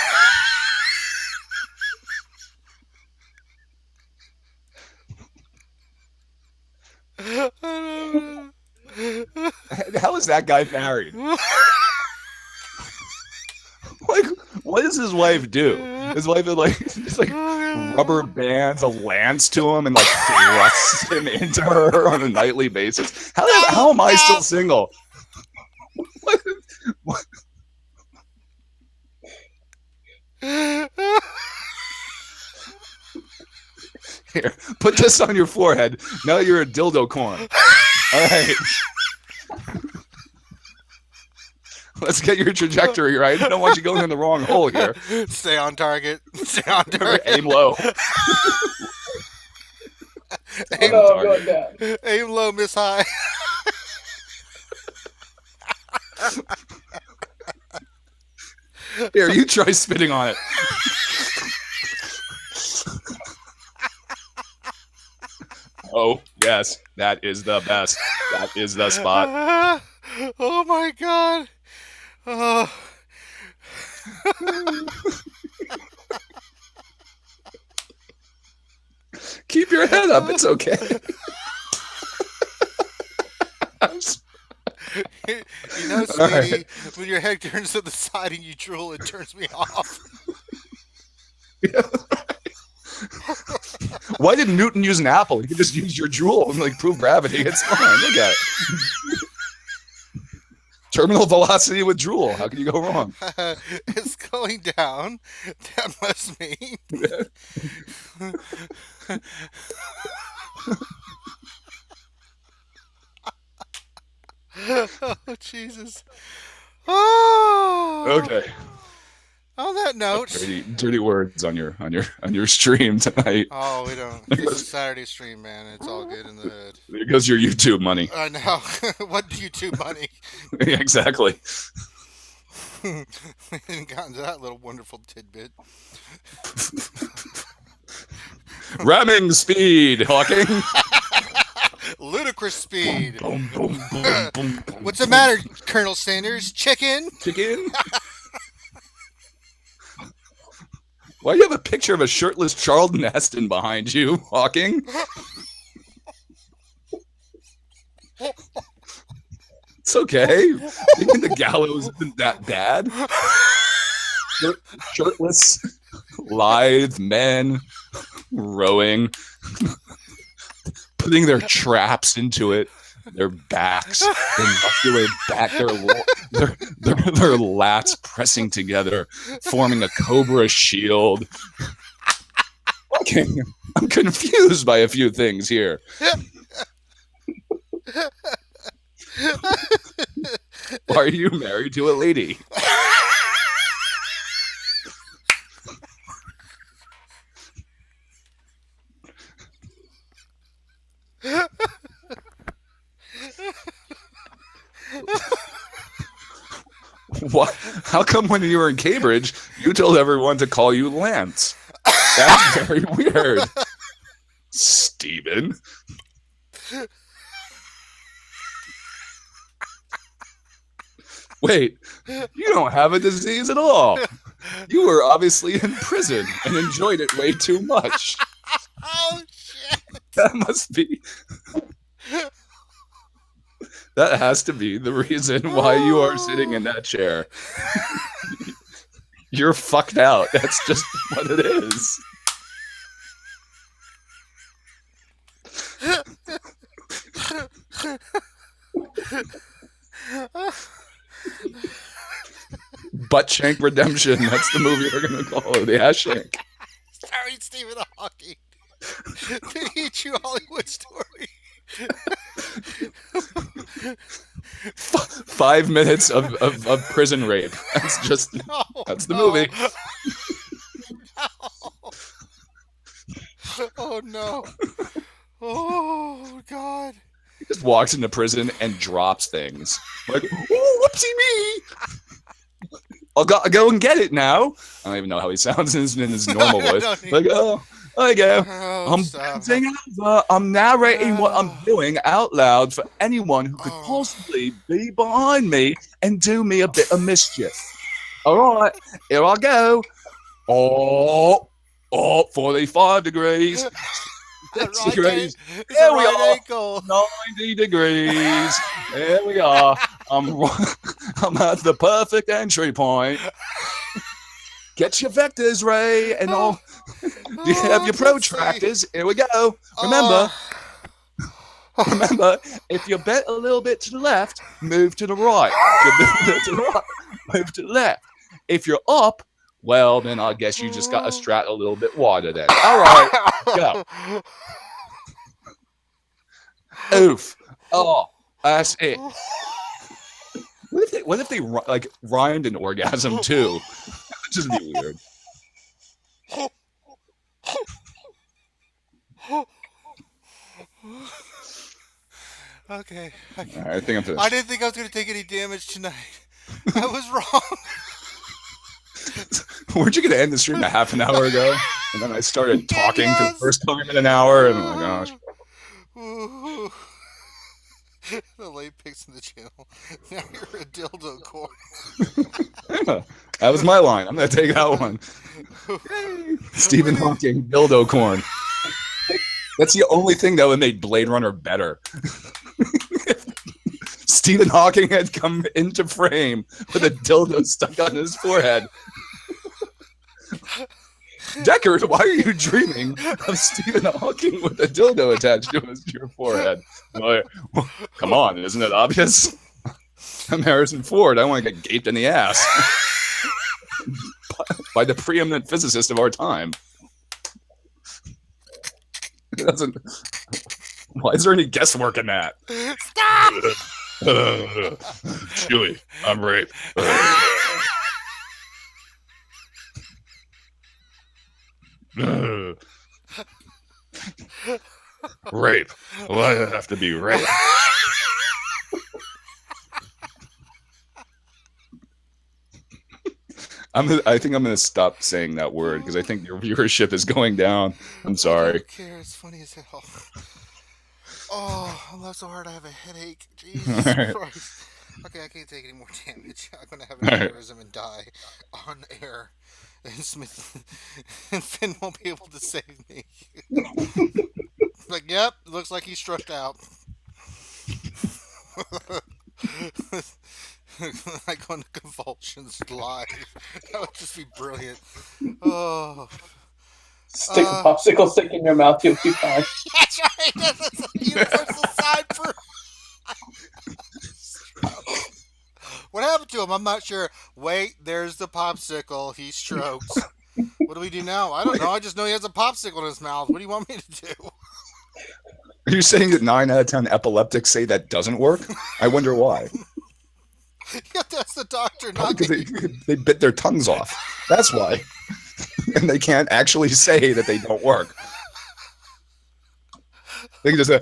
How is that guy married? Like, what does his wife do? His wife is like, just like rubber bands a lance to him and like thrusts him into her on a nightly basis. How am I still single? What? Here, put this on your forehead. Now you're a dildo corn. All right. Let's get your trajectory right. I don't want you going in the wrong hole here. Stay on target. Stay on target. Aim low. Aim low, miss high. Here, you try spitting on it. Oh, yes. That is the best. That is the spot. Oh, my God. Oh. Keep your head up. It's okay. You know, sweetie, right. When your head turns to the side and you drool, it turns me off. Yeah. Why did Newton use an apple? He could just use your drool and like prove gravity. It's fine. Look at it. Terminal velocity with drool. How can you go wrong? It's going down. That must mean. Oh, Jesus. Oh. Okay. On that note, dirty words on your stream tonight. Oh, we don't. It's a Saturday stream, man. It's all good in the hood. There goes your YouTube money. I know. What YouTube money? Yeah, exactly. We hadn't gotten to that little wonderful tidbit. Ramming speed, Hawking. Ludicrous speed. Boom, boom, boom, boom, boom, What's the matter, Colonel Sanders? Chicken? Chicken? Why do you have a picture of a shirtless Charlton Heston behind you, Hawking? It's okay. Being in the gallows isn't that bad. Shirtless, lithe men rowing, putting their traps into it, their backs, their muscular back, their lats pressing together, forming a cobra shield. Hawking, I'm confused by a few things here. Why are you married to a lady? What? How come when you were in Cambridge, you told everyone to call you Lance? That's very weird. Stephen. Wait, you don't have a disease at all. You were obviously in prison and enjoyed it way too much. Oh shit! That must be. That has to be the reason why you are sitting in that chair. You're fucked out. That's just what it is. Butt Shank Redemption. That's the movie we're going to call it. The Ass Shank. Sorry, Stephen Hawking. The Eat You Hollywood Story. 5 minutes of prison rape. That's just that's the movie. Oh no. Oh god. He just walks into prison and drops things. Like, oh, whoopsie me. I'll go and get it now. I don't even know how he sounds in his normal voice. Like, oh, there you go. I'm bending over. I'm narrating what I'm doing out loud for anyone who could possibly be behind me and do me a bit of mischief. All right, here I go. Oh, 45 degrees. 60 degrees. Here we are. Ankle. 90 degrees. Here we are. I'm at the perfect entry point. Get your vectors, Ray, and all. You have your protractors. Here we go. Remember, if you bent a little bit to the left, move to the right. If you bent to the right, move to the left. If you're up, well, then I guess you just got to strat a little bit wider then. All right, go. Oof. Oh, that's it. What if they like rhymed an orgasm too? That would just be weird. Okay. All right, I think I'm finished. I didn't think I was going to take any damage tonight. I was wrong. Weren't you going to end the stream a half an hour ago? And then I started talking for the first time in an hour, and oh my gosh. Ooh. The late pics in the channel. Now you're a dildo core. Yeah, that was my line. I'm going to take that one. Stephen Hawking, dildo corn. That's the only thing that would make Blade Runner better. Stephen Hawking had come into frame with a dildo stuck on his forehead. Deckard, why are you dreaming of Stephen Hawking with a dildo attached to your forehead? Well, come on, isn't it obvious? I'm Harrison Ford. I want to get gaped in the ass by the preeminent physicist of our time. It doesn't. Why is there any guesswork in that? Stop! Chewie, I'm Rape. Rape. Why does it have to be rape? I think I'm going to stop saying that word because I think your viewership is going down. I'm sorry. I don't care. It's funny as hell. Oh, I laughed so hard I have a headache. Jesus Christ. Okay, I can't take any more damage. I'm going to have an aneurysm and die on air. And Smith and Finn won't be able to save me. Like, yep, looks like he's struck out. Like on the convulsions live. That would just be brilliant. Oh. Stick a popsicle stick in your mouth, you'll be fine. That's right. That's a universal sign for. What happened to him? I'm not sure. Wait, there's the popsicle. He strokes. What do we do now? I don't know. I just know he has a popsicle in his mouth. What do you want me to do? Are you saying that 9 out of 10 epileptics say that doesn't work? I wonder why. Yeah, that's the doctor, Probably not because me. they bit their tongues off. That's why. And they can't actually say that they don't work. They can just say,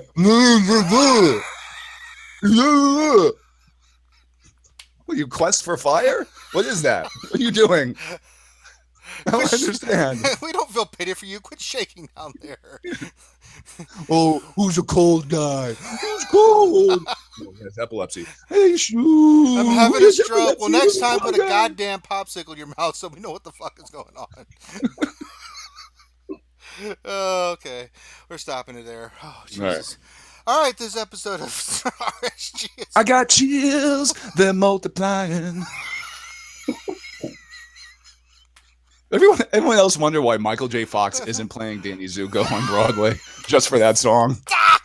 what, you quest for fire? What is that? What are you doing? I don't understand. We don't feel pity for you. Quit shaking down there. Oh, who's a cold guy? Who's cold? Oh, he has epilepsy. Hey, shoo. I'm having He a has stroke. Well, epilepsy. next time Oh, put a God. goddamn popsicle in your mouth so we know what the fuck is going on. Okay, we're stopping it there. Oh, All Jesus. right. All right, this episode of RSG is I got chills. They're multiplying. Everyone else wonder why Michael J. Fox isn't playing Danny Zuko on Broadway just for that song. God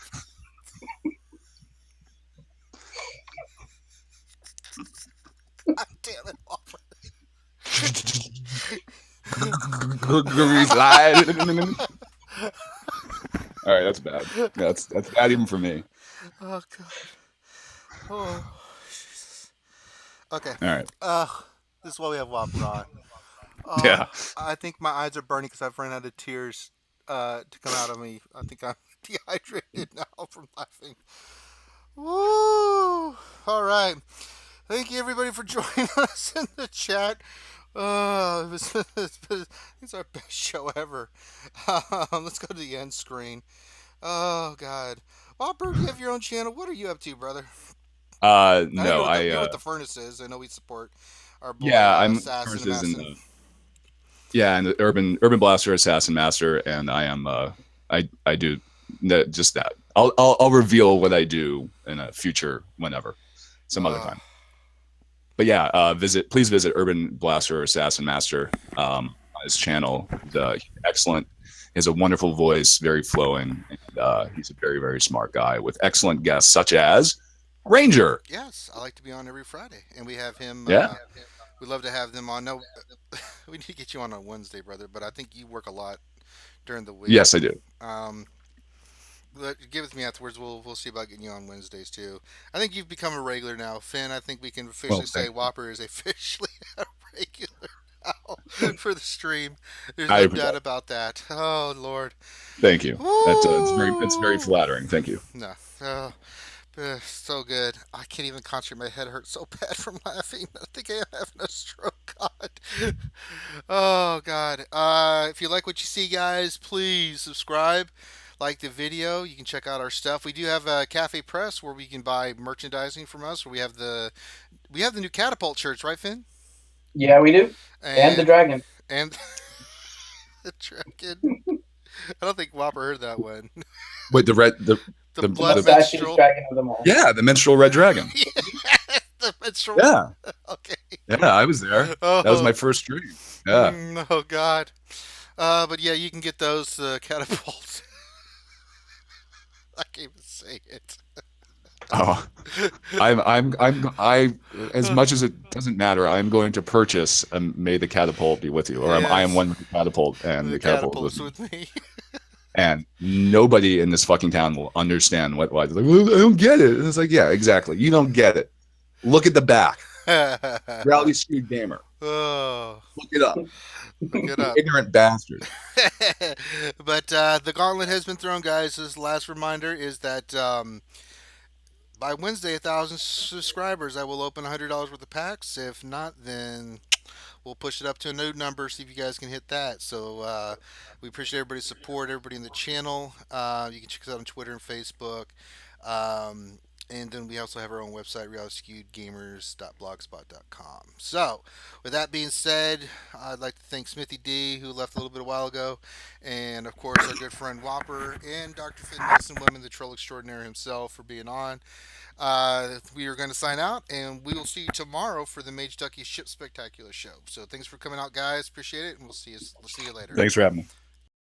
damn it, Walker. All right, that's bad. That's bad even for me. Oh, God. Oh, Jesus. Okay. All right. This is why we have Whopper on. Yeah. I think my eyes are burning because I've run out of tears to come out of me. I think I'm dehydrated now from laughing. Woo! All right. Thank you, everybody, for joining us in the chat. It's our best show ever. Let's go to the end screen. Oh, God. Whopper, do you have your own channel? What are you up to, brother? I know No, you're what the furnace is. I know we support our boy yeah, I'm Assassin Furnaces in Masson. and the Urban Blaster Assassin Master, and I am I do just that. I'll reveal what I do in a future whenever, some other time. But yeah, please visit Urban Blaster Assassin Master on his channel. He's excellent. He has a wonderful voice, very flowing, and he's a very, very smart guy with excellent guests such as Ranger. Yes, I like to be on every Friday, and we have him. Yeah. We'd love to have them on. No, we need to get you on Wednesday, brother. But I think you work a lot during the week. Yes, I do. Give it to me afterwards. We'll see about getting you on Wednesdays too. I think you've become a regular now, Finn. I think we can officially say Whopper is officially a regular now for the stream. There's no doubt about that. Oh Lord. Thank you. It's very flattering. Thank you. No. So good. I can't even concentrate. My head hurts so bad from laughing. I think I am having a stroke. God. Oh God. If you like what you see, guys, please subscribe. Like the video. You can check out our stuff. We do have a Cafe Press where we can buy merchandising from us. Where we have the new catapult shirts, right, Finn? Yeah, we do. And the dragon. And the dragon. I don't think Whopper heard that one. Wait, the blood minstrel dragon of them all. Yeah, the minstrel red dragon. The minstrel. Yeah. Okay. Yeah, I was there. Oh. That was my first stream. Yeah. Oh God. But yeah, you can get those catapults. I can't even say it. Oh, I as much as it doesn't matter, I'm going to purchase May the Catapult be with you, or I am one with the catapult, and the catapult with me. And nobody in this fucking town will understand why. They're like, well, I don't get it. And it's like, yeah, exactly. You don't get it. Look at the back. Reality Skewed Gamer. Oh. Look it up. Look it up. Ignorant bastard. But the gauntlet has been thrown, guys. This last reminder is that by Wednesday, 1,000 subscribers, I will open $100 worth of packs. If not, then we'll push it up to a new number, see if you guys can hit that. So we appreciate everybody's support, everybody in the channel. You can check us out on Twitter and Facebook. And then we also have our own website, realityskewedgamers.blogspot.com. So, with that being said, I'd like to thank Smithy D, who left a little bit a while ago, and of course our good friend Whopper, and Dr. Finn Nelson Women, the troll extraordinaire himself, for being on. We are going to sign out, and we will see you tomorrow for the Mageduckey Ship Spectacular show. So, thanks for coming out, guys. Appreciate it, and we'll see you later. Thanks for having me.